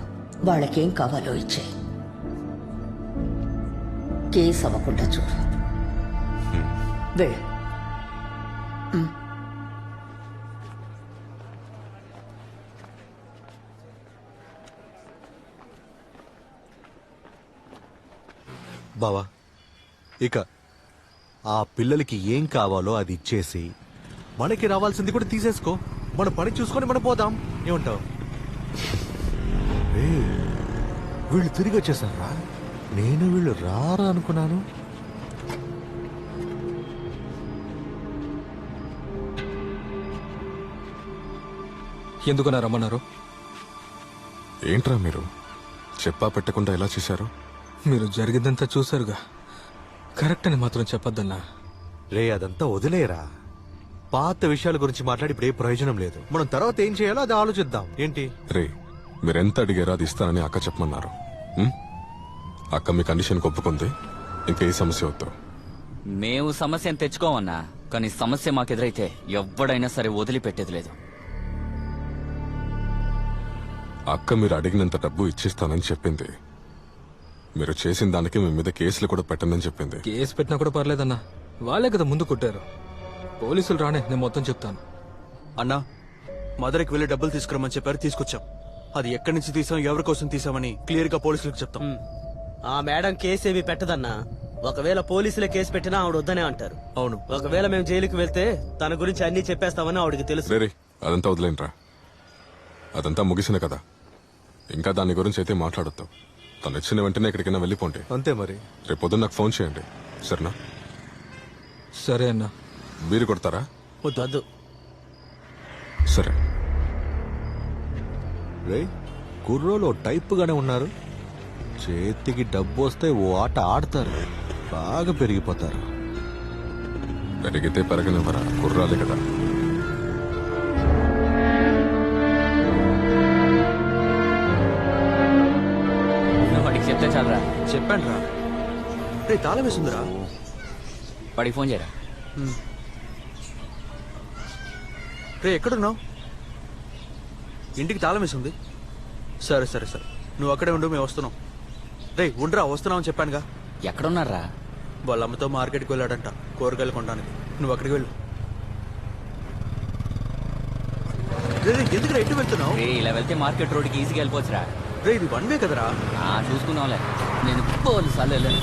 వాళ్ళకేం కావాలో ఇచ్చే. కేసు అవ్వకుండా చూడు. వెళ్ళు. బావా, ఇక ఆ పిల్లలకి ఏం కావాలో అది ఇచ్చేసి మనకి రావాల్సింది కూడా తీసేసుకో. మన పని చూసుకొని మనం పోదాం. ఏమంటావు? వీళ్ళు తిరిగి వచ్చేసారా? నేను వీళ్ళు రారా అనుకున్నాను. ఎందుకన్నా రమ్మన్నారు? ఏంట్రా మీరు చెప్పా పెట్టకుండా ఎలా చేశారు? మీరు జరిగిందంతా చూశారుగా. కరెక్ట్ అని మాత్రం చెప్పొద్దన్నా. రే, అదంతా వదిలేరా. పాత విషయాల గురించి మాట్లాడి ఇప్పుడు ఏ ప్రయోజనం లేదు. మనం తర్వాత ఏం చేయాలో అది ఆలోచిద్దాం. ఏంటి రే, మీరెంత అడిగారో అది ఇస్తానని అక్క చెప్పమన్నారు. అక్క మీ కండిషన్ ఒప్పుకుంది. ఇంకా ఏ సమస్య వద్దు. మేము సమస్యను తెచ్చుకోమన్నా, కానీ సమస్య మాకెదురైతే ఎవ్వడైనా సరే వదిలిపెట్టేది లేదు. అక్క మీరు అడిగినంత డబ్బు ఇచ్చిస్తానని చెప్పింది. మీరు చేసిన దానికి మీ మీద కేసులు కూడా పెట్టనని చెప్పింది. కేసు పెట్టినా కూడా పర్లేదన్నా, వాళ్ళే కదా ముందు కొట్టారు. పోలీసులు రానే, నేను మొత్తం చెప్తాను. అన్నా, మధురైకి వెళ్ళి డబ్బులు తీసుకురమ్మని చెప్పారు, తీసుకొచ్చాం. అది ఎక్కడి నుంచి తీసాం, ఎవరి కోసం తీసామని క్లియర్ గా పోలీసులకు చెప్తాం. ఆ మేడం కేసేవి పెట్టదన్నా. ఒకవేళ పోలీసులే కేసు పెట్టినా ఆవిడ వద్దనే అంటారు. అవును. ఒకవేళ మేము జైలుకి వెళ్తే తన గురించి అన్ని చెప్పేస్తామని ఆవిడకి తెలుసు. రే, అదంతా వదిలేంట్రా. అదంతా ముగిసిన కదా. ఇంకా దాని గురించి అయితే మాట్లాడొద్దు. తను ఇచ్చిన వెంటనే ఎక్కడికైనా వెళ్ళిపోండి. అంతే మరి. రేపు పొద్దున్న నాకు ఫోన్ చేయండి, సరేనా? సరే అన్నా. మీరు కొడతారా? వద్దు. సరే. రే, కుర్రోలు టైప్ గానే ఉన్నారు. చేతికి డబ్బు వస్తే ఓ ఆట ఆడతారు, బాగా పెరిగిపోతారు. పెరిగితే పెరగనివ్వరా, కుర్రాలే కదా. వాడికి చెప్తే చాలరా. చెప్పాను రా. రే, తాళం వేస్తుందిరా. వాడికి ఫోన్ చేయరా. రే, ఎక్కడున్నావు? ఇంటికి తాళం వేసింది. సరే సరే సరే, నువ్వు అక్కడే ఉండు, మేము వస్తున్నాం. రే, ఉండరా, వస్తున్నావు అని చెప్పానుగా. ఎక్కడున్నారా? వాళ్ళ అమ్మతో మార్కెట్కి వెళ్ళాడంట, కూరగాయలు కొనడానికి. నువ్వు అక్కడికి వెళ్ళు. ఎందుకు ఎటు వెళ్తున్నావు? ఇలా వెళ్తే మార్కెట్ రోడ్కి ఈజీగా వెళ్ళిపోవచ్చురా. రే, ఇది 1 వే కదరా. చూసుకుందాంలే. నేను 4 సార్లు వెళ్ళాను.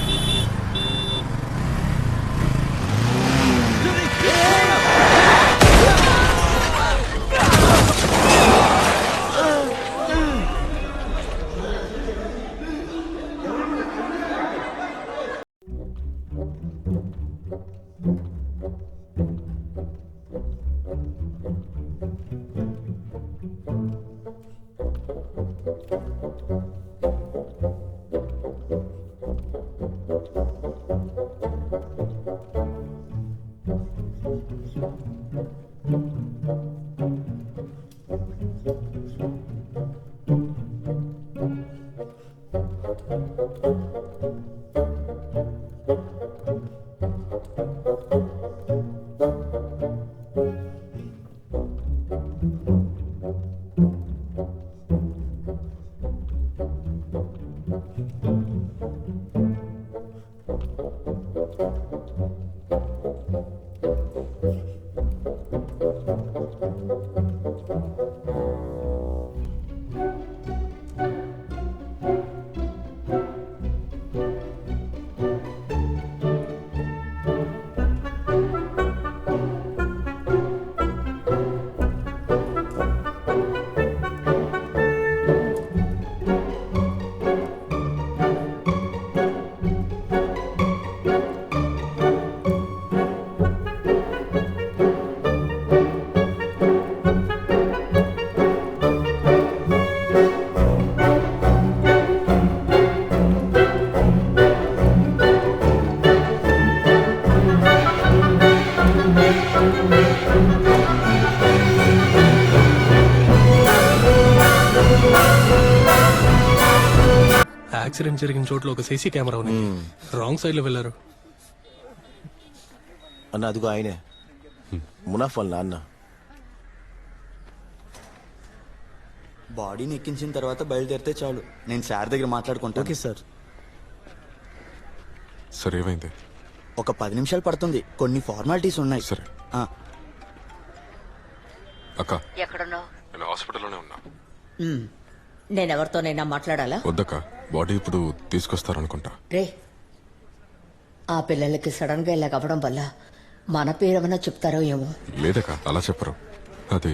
యాక్సిడెంట్ జరిగిన చోట్ల ఒక సీసీ కెమెరా ఉంది. రాంగ్ సైడ్ లో వెళ్ళారు. అన్న అదిగో ఆయనే మునాఫ్ వాళ్ళ నాన్న. బాడీని ఎక్కించిన తర్వాత బయలుదేరితే చాలు, నేను సార్ దగ్గర మాట్లాడుకుంటాను. Okay sir. సరే ఏమైంది? ఒక 10 నిమిషాలు పడుతుంది, కొన్ని ఫార్మాలిటీస్ ఉన్నాయి. సరే. అక్క ఎక్కడున్నావు? నేను హాస్పిటల్లోనే ఉన్నా. నేనెవరితోనైనా మాట్లాడాలా? వద్దక్క, బాడీ ఇప్పుడు తీసుకొస్తారనుకుంటా. రే, ఆ పిల్లలకి సడన్ గా ఇలా అవ్వడం వల్ల మన పేరేమన్నా చెప్తారో ఏమో. లేదక్క, అలా చెప్పరు. అది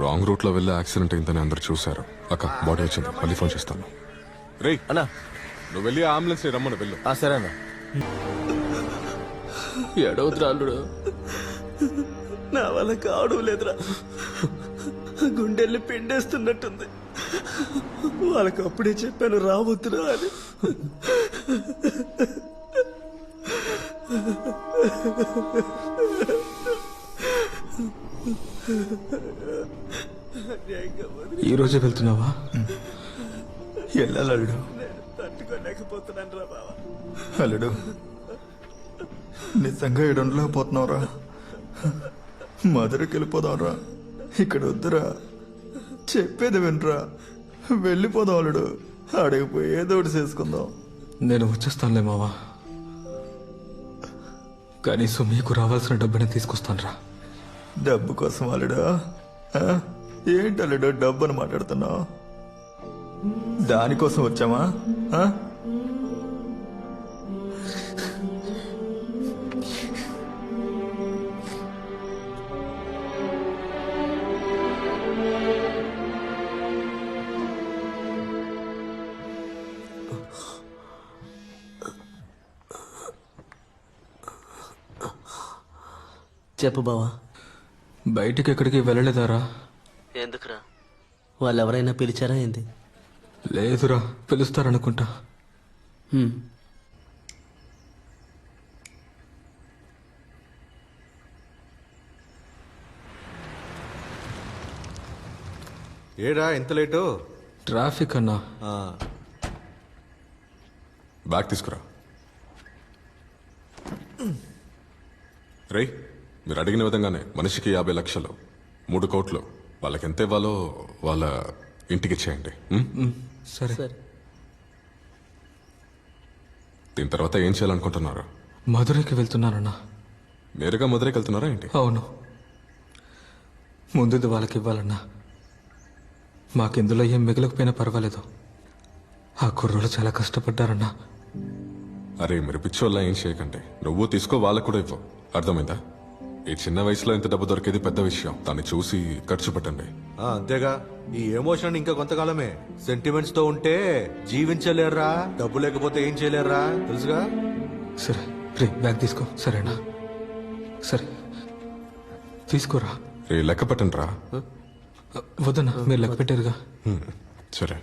రాంగ్ రూట్ లో వెళ్ళి యాక్సిడెంట్ అయిందని అందరు చూశారు. అక్క బాడీ వచ్చింది, మళ్ళీ ఫోన్ చేస్తాను. రే అన్నా, నువ్వు వెళ్ళి అంబులెన్స్ రమ్మని వెళ్ళు. సరే అన్న. ఎడవద్దురా అల్లుడు, నా వల్ల కావడం లేదురా, గుండెల్ని పిండేస్తున్నట్టుంది. వాళ్ళకి అప్పుడే చెప్పాను రావద్దురా అని. ఈ రోజే వెళ్తున్నావా? వెళ్ళాలి అల్లుడు, తట్టుకోలేకపోతున్నాను రా బావా. అల్లుడు, నిజంగా ఉండలేకపోతున్నావురా. మధురకి వెళ్ళిపోదాంరా, ఇక్కడ వద్దురా, చెప్పేది వినరా, వెళ్ళిపోదాం అల్లుడు. అడిగిపోయి ఏదో ఒకటి చేసుకుందాం. నేను వచ్చేస్తానులే మావా, కనీసం మీకు రావాల్సిన డబ్బుని తీసుకొస్తానురా. డబ్బు కోసం అల్లుడు? ఏంటి అల్లుడు డబ్బు అని మాట్లాడుతున్నావు? దానికోసం వచ్చామా? చెప్పు బావా. బయటికి ఎక్కడికి వెళ్ళలేదారా? ఎందుకురా, వాళ్ళు ఎవరైనా పిలిచారా ఏంది? లేదురా, పిలుస్తారనుకుంటా. ఏడా ఎంత లేటు? ట్రాఫిక్ అన్నా. బ్యాగ్ తీసుకురా. రేయ్, మీరు అడిగిన విధంగానే మనిషికి 50 లక్షలు, 3 కోట్లు, వాళ్ళకి ఎంత ఇవ్వాలో వాళ్ళ ఇంటికి ఇచ్చేయండి. సరే. దీని తర్వాత ఏం చేయాలనుకుంటున్నారు? మధురైకి వెళ్తున్నానన్నా. నేరుగా మధురైకి వెళ్తున్నారా ఏంటి? అవును, ముందుది వాళ్ళకి ఇవ్వాలన్నా. మాకిందులో ఏం మిగలకపోయినా పర్వాలేదు. ఆ కుర్రోళ్ళు చాలా కష్టపడ్డారన్నా. అరే మీరు పిచ్చోళ్ళ ఏం చేయకండి. నువ్వు తీసుకో, వాళ్ళకు కూడా ఇవ్వు. అర్థమైందా? ఈ చిన్న వయసులో ఇంత డబ్బు దొరికేది పెద్ద విషయం. దాన్ని చూసి ఖర్చు పెట్టండి. అంతేగా, ఈ ఎమోషన్ ఇంకా కొంతకాలమే. సెంటిమెంట్స్ తో ఉంటే జీవించలేరురా, డబ్బు లేకపోతే ఏం చేయలేరురా, తెలుసుగా. సరే రే, బ్యాగ్ తీసుకో. సరేనా? సరే తీసుకోరా. రే లెక్క పెట్టండి రా. వద్దన్నా, మీరు లెక్క పెట్టారుగా. సరే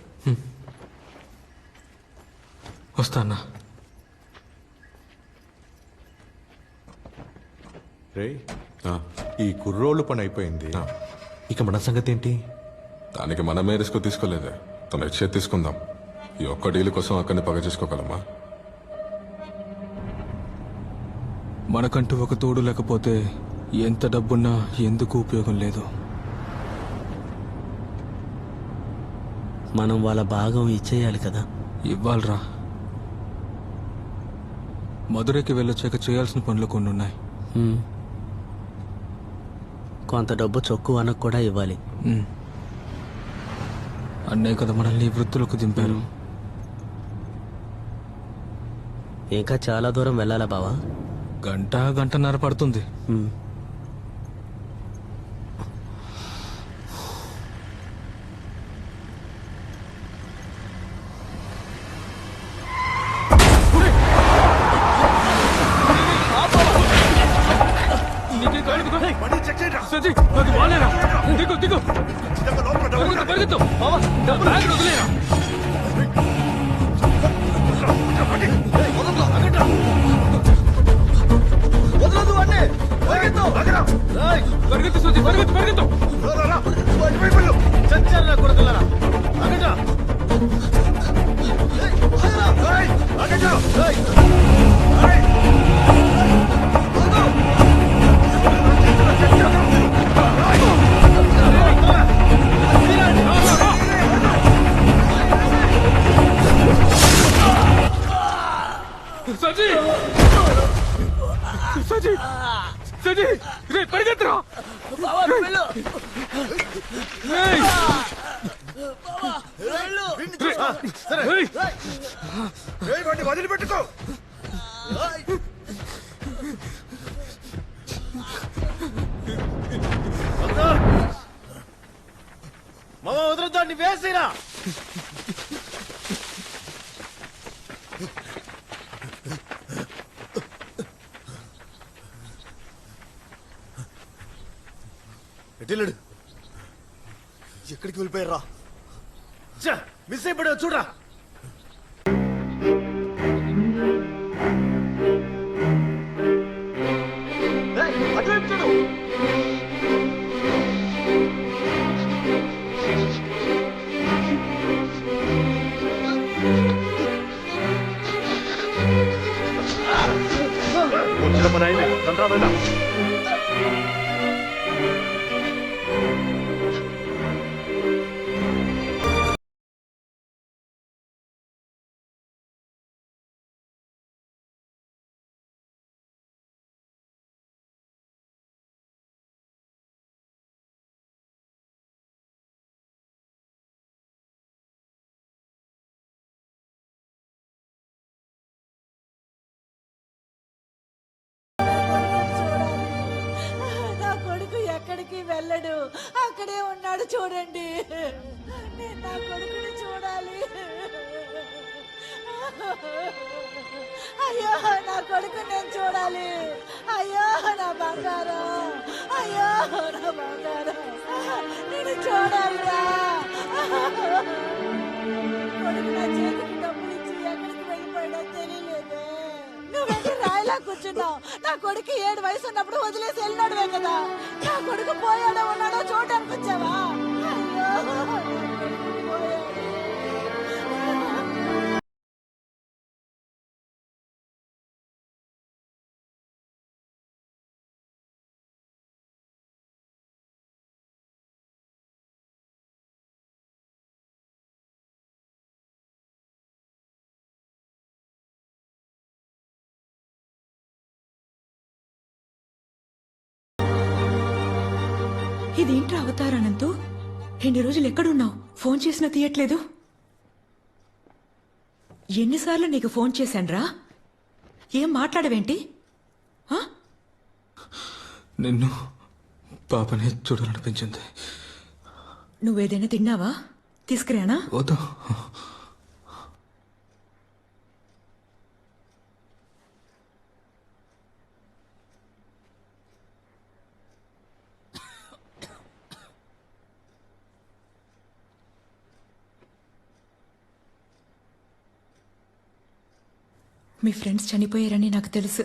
వస్తా అన్నా. రే, ఈ కుర్రోళ్ళు పని అయిపోయింది, ఇక మన సంగతి ఏంటి? దానికి మనమే రిస్క్ తీసుకోలేదే, తన ఇచ్చే తీసుకుందాం. ఈ ఒక్క డీల్ కోసం అక్కడిని పగ చేసుకోగలమా? మనకంటూ ఒక తోడు లేకపోతే ఎంత డబ్బున్నా ఎందుకు ఉపయోగం లేదు. మనం వాళ్ళ భాగం ఇచ్చేయాలి కదా. ఇవ్వాలరా. మధురైకి వెళ్ళొచ్చాక చేయాల్సిన పనులు కొన్ని ఉన్నాయి. కొంత డబ్బు చొక్కు అనకు కూడా ఇవ్వాలి. అన్నయ్య కదా మనల్ని వృత్తులకు దింపారు. ఇంకా చాలా దూరం వెళ్ళాలా బావా? గంటన్నర పడుతుంది. సజీ అది వాళ్ళేరా దిగు దిగు పరిగెత్తు పరిగెత్తు నా బ్యాగ్ వదిలేరా పరిగెత్తు సజీ పరిగెత్తు పరిగెత్తు చచ్చారా కొడుకులారా సజీ సజీ సజీ రే పరిగెత్తరా వదిలిపెట్టుకో మామ వదలొద్దండి వేసిరా ఎటిల్లుడు ఎక్కడికి వెళ్ళిపోయారా మిస్ అయిపోయాడు చూడరా వచ్చిన పని అయింది రండి నా కొడుకు ఎక్కడికి వెళ్ళడు, అక్కడే ఉన్నాడు. చూడండి, నేను నా కొడుకుని చూడాలి. అయ్యో నా కొడుకు నేను చూడాలి. అయ్యో నా బంగారం, అయ్యో నా బంగారం, నేను చూడాలిరా. కొడుకు నా చేతికి డబ్బులు ఇచ్చి ఎక్కడికి వెళ్ళిపోయాడో తెలియలేదే. నువ్వేంటి రాయిలా కూర్చున్నావు? నా కొడుకు 7 వయసు ఉన్నప్పుడు వదిలేసి వెళ్ళినాడువే కదా. నా కొడుకు పోయాడో ఉన్నాడో చూడడానికి వచ్చావా? అయ్యో నా కొడుకు పోయాడు. ఇదేంట్రా అవతారానంతో? 2 రోజులు ఎక్కడున్నావు? ఫోన్ చేసినా తీయట్లేదు. ఎన్నిసార్లు నీకు ఫోన్ చేశాన్రా? ఏం మాట్లాడవేంటి? నిన్ను పాపని చూడాలనిపించింది. నువ్వేదైనా తిన్నావా? తీసుకురానా? వద్దు. మీ ఫ్రెండ్స్ చనిపోయారని నాకు తెలుసు.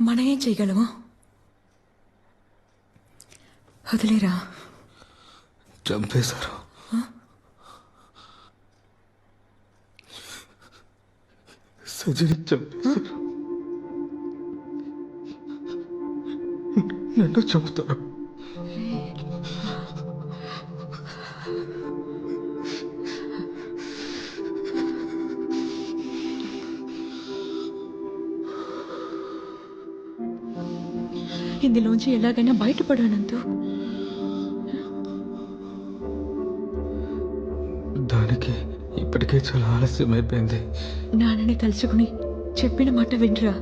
మనం ఏం చేయగలము? వదిలేరా. చంపేశారు. సజిని చంపేశారు. నన్ను చంపుతారు. ఇందులోంచి ఎలాగైనా బయటపడానంతు. దానికి ఇప్పటికే చాలా ఆలస్యం అయిపోయింది. నాన్నని తలుచుకుని చెప్పిన మాట వినరా.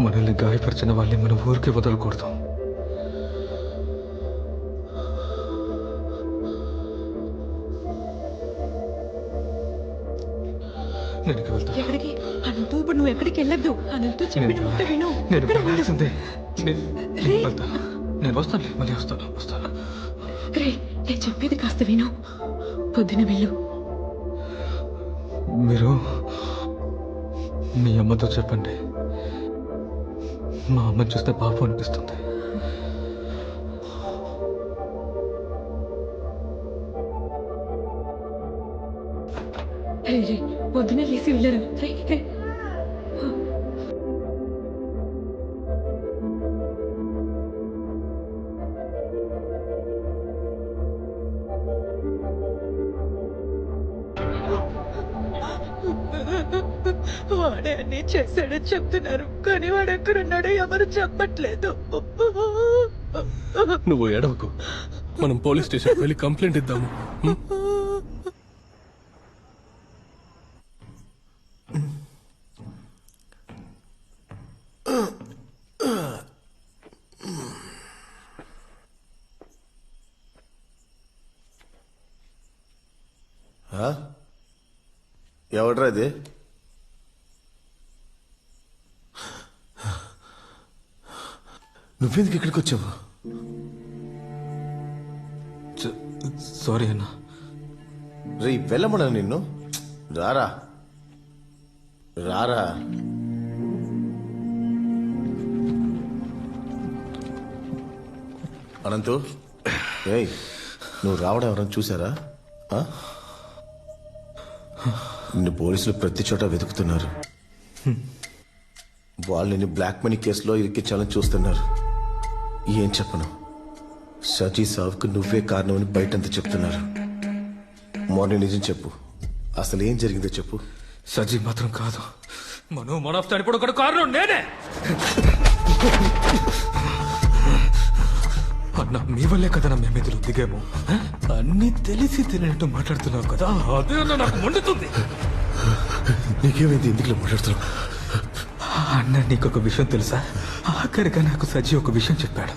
మనల్ని గాయపరిచిన వాళ్ళని మన ఊరికే వదలకూడదు. నేను ఇక వెళ్తా. ఎక్కడికి అనంతు? ఇప్పుడు నువ్వు ఎక్కడికి వెళ్ళొద్దు. అనంతు చెప్పిన మాట విను. నేను ఇక్కడ ఉండు. వెళ్ళాల్సిందే. నేను వెళ్తాను. నేను వస్తాను, మళ్ళీ వస్తాను. రే, నేను చెప్పేది కాస్త విను. పొద్దున వెళ్ళు. మీరు మీ అమ్మతో చెప్పండి. మా అమ్మని చూస్తే పాపం అనిపిస్తుంది. రే, పొద్దున లేసి వెళ్ళరు. రే. వాడే అన్ని చేశాడని చెప్తున్నారు, కానీ వాడు ఎక్కడున్నాడో ఎవరు చెప్పట్లేదు. నువ్వు ఏడవకు, మనం పోలీస్ స్టేషన్ వెళ్ళి కంప్లైంట్ ఇద్దాము. ఎవడ్రా అది? నువ్వెందుకు ఇక్కడికి వచ్చావు? సారీ అన్నా. రే వెళ్ళమన్నా నిన్ను. రారా రారా. అనంతు, ఏయ్ నువ్వు రావడం ఎవరైనా చూసారా? నిన్ను పోలీసులు ప్రతి చోట వెతుకుతున్నారు. వాళ్ళు నిన్ను బ్లాక్ మనీ కేసులో ఇరికించాలని చూస్తున్నారు. ఏం చెప్పను, సజీ సావుకు నువ్వే కారణమని బయటంతా చెప్తున్నారు. మార్నింగ్ నిజం చెప్పు, అసలు ఏం జరిగిందో చెప్పు. సజీ మాత్రం కాదు, మనోఫ్ చనిపోవడం కూడా కారణం నేనే. అన్న, మీ వల్లే కదా మేము ఎదురు దిగాము. అన్ని తెలిసి తెలియనట్టు మాట్లాడుతున్నావు కదా, అదే అన్న నాకు మండుతుంది. నీకేమైంది? ఎందుకు మాట్లాడుతున్నావు? అన్న, నీకు ఒక విషయం తెలుసా? ఆఖరిగా నాకు సజీ ఒక విషయం చెప్పాడు.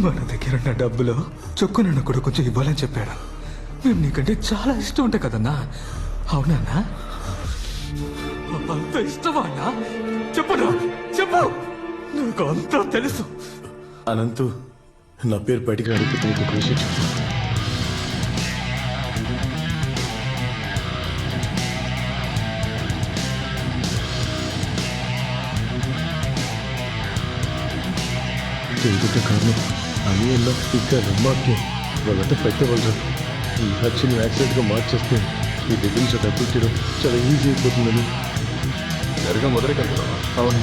మన దగ్గర ఉన్న డబ్బులో చొక్కున కూడా కొంచెం ఇవ్వాలని చెప్పాడు. మేము నీకంటే చాలా ఇష్టం ఉంటాయి కదన్నా. అవునన్నా? అంత ఇష్టమా అన్నా? చెప్పు నాకు అంతా తెలుసు. అనంతు, నా పేరు బయటికి అడిగితే నీకు ఒక విషయం చెప్పు. ఎందుకంటే కారణం అని అన్న ఇంకా రమ్మాకే వాళ్ళంతా పెద్ద వాళ్ళు. ఈ హత్యను యాక్సిడెంట్గా మార్చేస్తే నీ దగ్గర నుంచి డబ్బులు తీయడం చాలా ఈజీ అయిపోతుందని. సరిగా మొదలే కదా. అవును.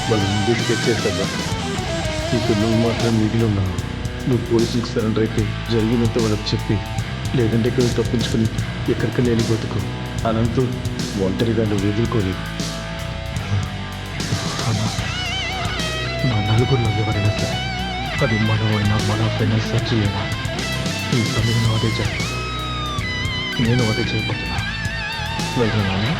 వాళ్ళు ఇంటికి ఎక్కేస్తారా? ఇక నువ్వు మాత్రం మిగిలి ఉన్నావు. నువ్వు పోలీసులకు సరెండర్ అయితే జరిగినంత వాళ్ళకి చెప్పి, లేదంటే ఇక్కడ తప్పించుకొని ఎక్కడికైనా వెళ్ళి బతుకు. అనంతు, ఒంటరిగా నువ్వు ఎదుర్కొని. మా నలుగురిలో ఎవరైనా సరే, అది మనమైనా మనపైనా సర్చి అయినా, ఈ సమయంలో అదే చేయాలి. నేను అదే చేయబోతున్నా. వెళ్తున్నాను.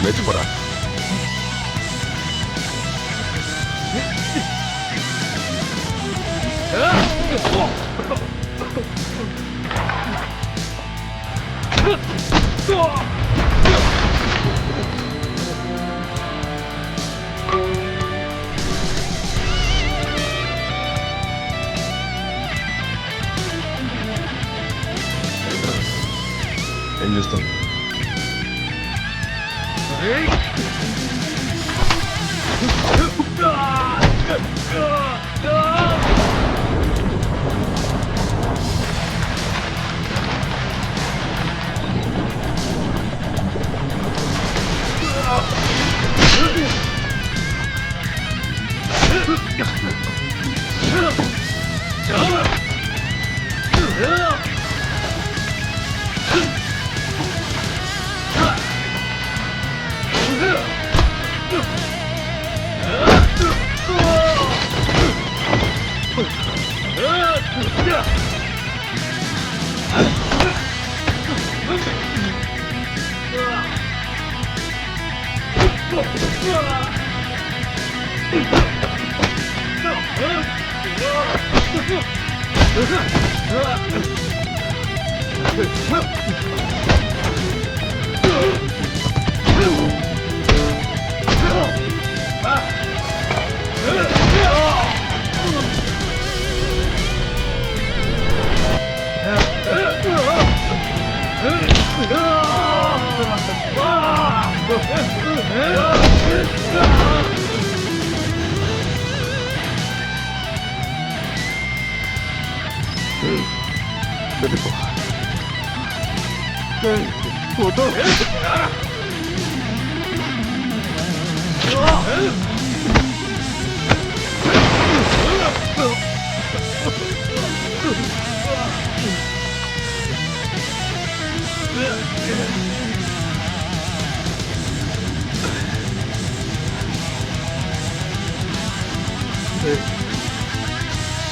లేచిపోరా. ఏం చేస్తాం?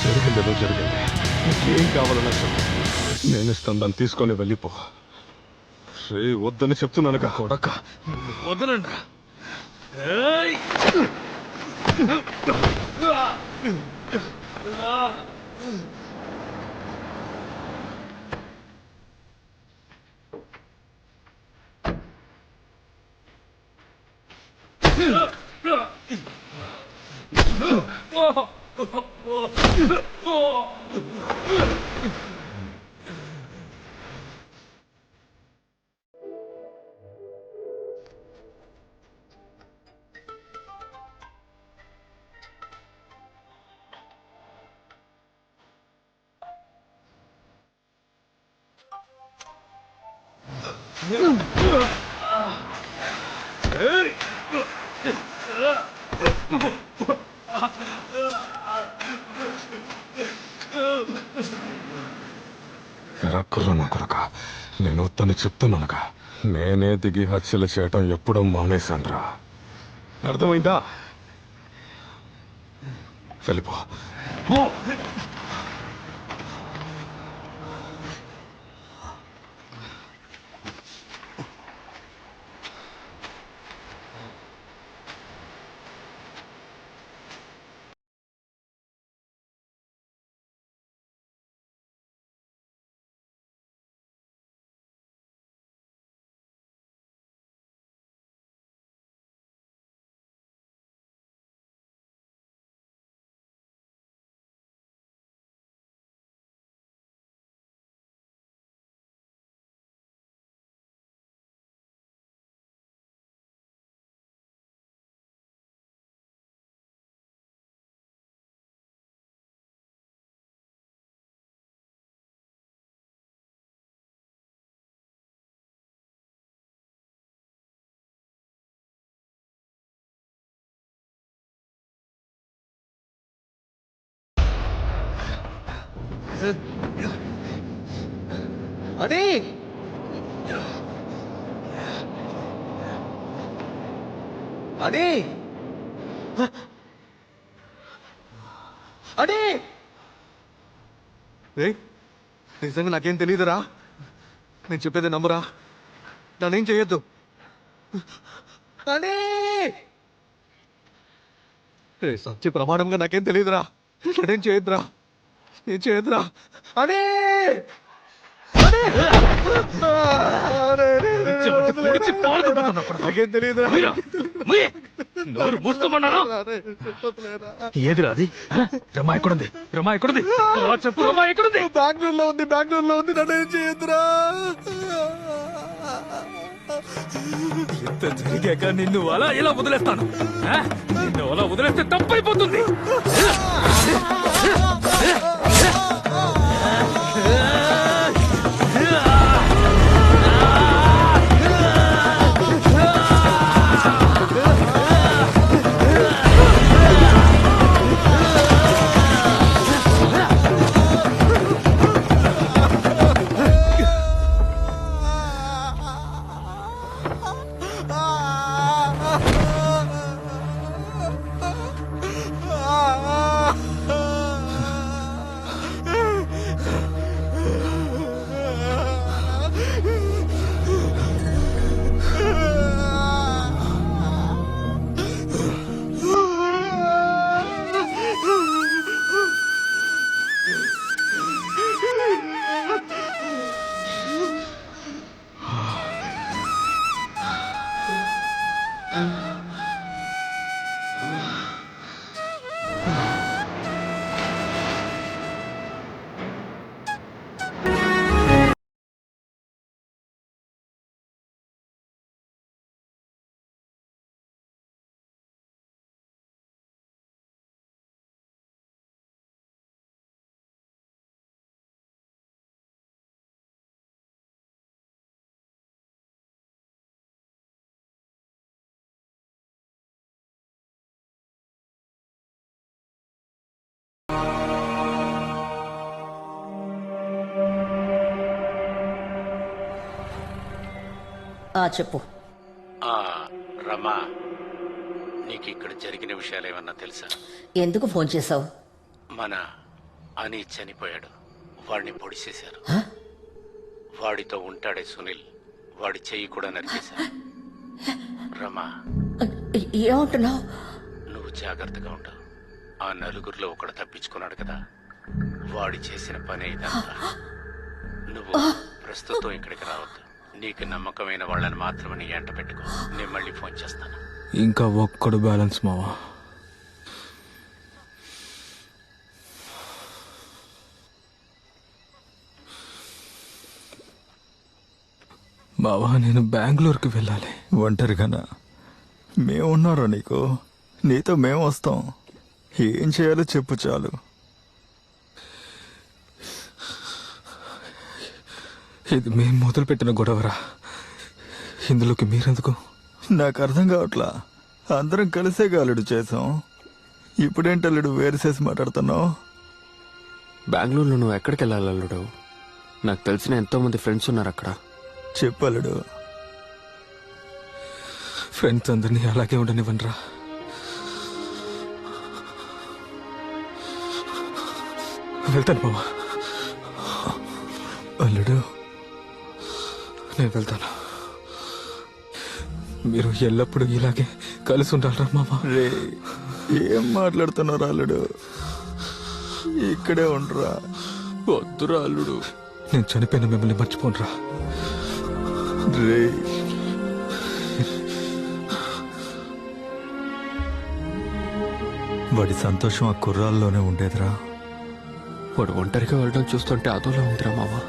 జరిగిందేదో జరిగింది. నీకేం కావాలన్నా చెప్పు, నేను ఇస్తాను. దాన్ని తీసుకొని వెళ్ళిపో. రే వద్దని చెప్తున్నానుగా. కొడక వదలండి. కుర్రనా కొడక, నేను వద్దని చెప్తున్నానుగా. నేనే దిగి హత్యలు చేయటం ఎప్పుడో మానేశాన్రా. అర్థమైందా? వెళ్ళిపో. అదే అదే అదే నిజంగా నాకేం తెలియదురా. నేను చెప్పేది నమ్మురా. నన్నేం చెయ్యొద్దు. సత్య ప్రమాణంగా నాకేం తెలియదురా, నేనేం చేయొద్దురా, ఏం చేయొద్దురా అనే నాకేం తెలియదురా. ఏదిరా అది? రమా ఎక్కడుంది? రమా ఎక్కడుంది? చెప్పు, రమా ఎక్కడుంది? బెంగళూరులో ఉంది, బెంగళూరులో ఉంది, నన్ను ఏం చేయొద్దురా. ఎంత జరిగాక నిన్ను అలా ఇలా వదిలేస్తాను? నిన్ను అలా వదిలేస్తే తప్పైపోతుంది. చెప్పు. రమా, నీకు ఇక్కడ జరిగిన విషయాలు ఏమన్నా తెలుసా? ఎందుకు ఫోన్ చేసావు? మన అని చనిపోయాడు, వాడిని పొడిచేశారు. వాడితో ఉంటాడే సునీల్, వాడి చెయ్యి కూడా నరికేశారు. రమా, ఏమంటున్నావు? నువ్వు జాగ్రత్తగా ఉంటావు. ఆ నలుగురిలో ఒకడు తప్పించుకున్నాడు కదా, వాడి చేసిన పనే ఇదంతా. నువ్వు ప్రస్తుతం ఇక్కడికి రావద్దు. నీకు నమ్మకమైన వాళ్ళని మాత్రమే నీ ఎంట పెట్టుకో. నేను మళ్ళీ ఫోన్ చేస్తాను. ఇంకా ఒక్కడు బ్యాలెన్స్ మావా. బావా, నేను బెంగళూరుకి వెళ్ళాలి. ఒంటరిగానా? మేమున్నారా నీకు? నీతో మేము వస్తాం. ఏం చేయాలో చెప్పు చాలు. ఇది మేము మొదలుపెట్టిన గొడవరా, ఇందులోకి మీరెందుకు? నాకు అర్థం కావట్లా. అందరం కలిసే గాలుడు చేసాం. ఇప్పుడేంటల్లుడు వేరు చేసి మాట్లాడుతున్నావు? బెంగళూరులో నువ్వు ఎక్కడికి వెళ్ళాలి అల్లుడు? నాకు తెలిసిన ఎంతో మంది ఫ్రెండ్స్ ఉన్నారు అక్కడ. చెప్పల్లుడు. ఫ్రెండ్స్ అందరినీ అలాగే ఉండనివ్వనరా. వెళ్తాను బావా. అల్లుడు, నేను వెళ్తాను. మీరు ఎల్లప్పుడూ ఇలాగే కలిసి ఉండాలరా మామా. రే, ఏం మాట్లాడుతున్నారా అల్లుడు? ఇక్కడే ఉండరా. వద్దురా అల్లుడు, నేను చనిపోయిన మిమ్మల్ని మర్చిపోనురా. రే, వాడి సంతోషం ఆ కుర్రాల్లోనే ఉండేదిరా. వాడు ఒంటరిగా వెళ్ళడం చూస్తుంటే అదోలా ఉందిరా మావా.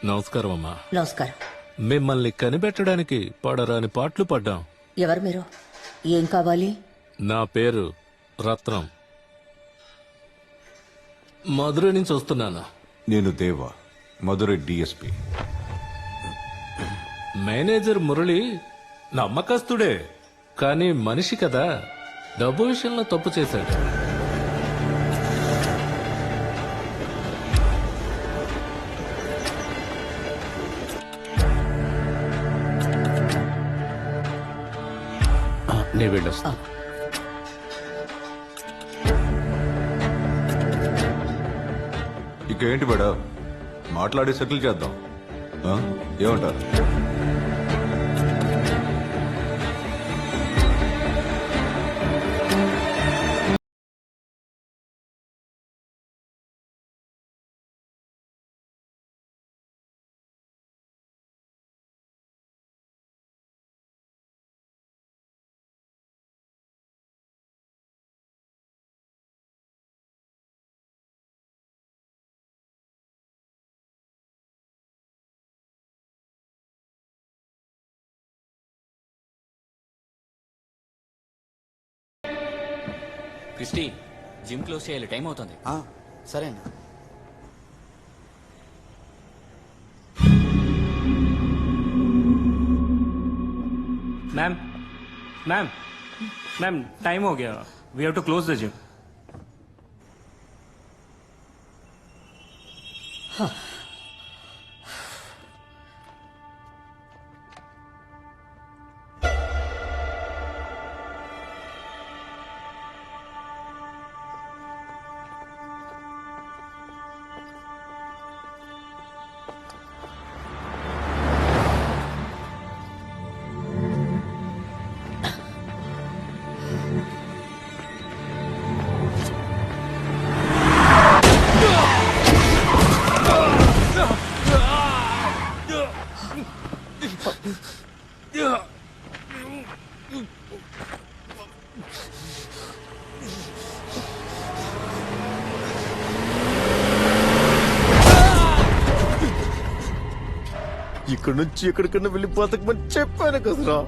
నమస్కారం అమ్మా. నమస్కారం. మిమ్మల్ని కనిపెట్టడానికి పడరాని పాటలు పడ్డాం. ఎవరు మీరు? ఏం కావాలి? నా పేరు రత్నం, మధురై నుంచి వస్తున్నాను. నేను దేవా, మధురై డిఎస్పి. మేనేజర్ మురళి నమ్మకస్తుడే, కానీ మనిషి కదా, డబ్బు విషయంలో తప్పు చేశాడు. నేను వెళ్ళొస్తా. ఇక ఏంటి మేడం, మాట్లాడి సెటిల్ చేద్దాం. ఏమంటారు? క్రిస్టి, జిమ్ క్లోజ్ చేయాలి, టైం అవుతుంది. సరే అన్న. मैम मैम मैम टाइम हो गया, we have to close the gym. ఇక్కడ నుంచి ఎక్కడికన్నా వెళ్ళి బతకమని చెప్పాను కదరా.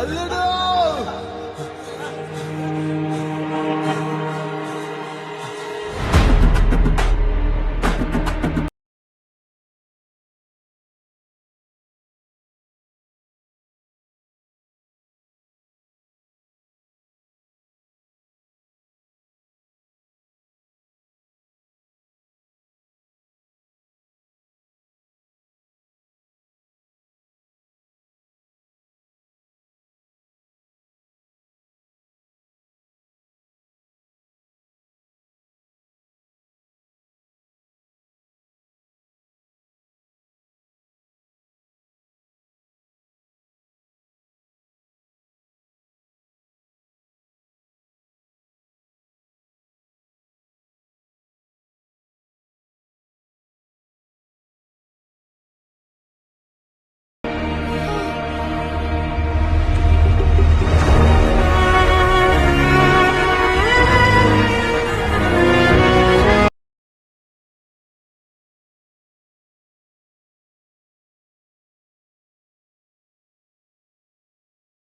అల్లుడు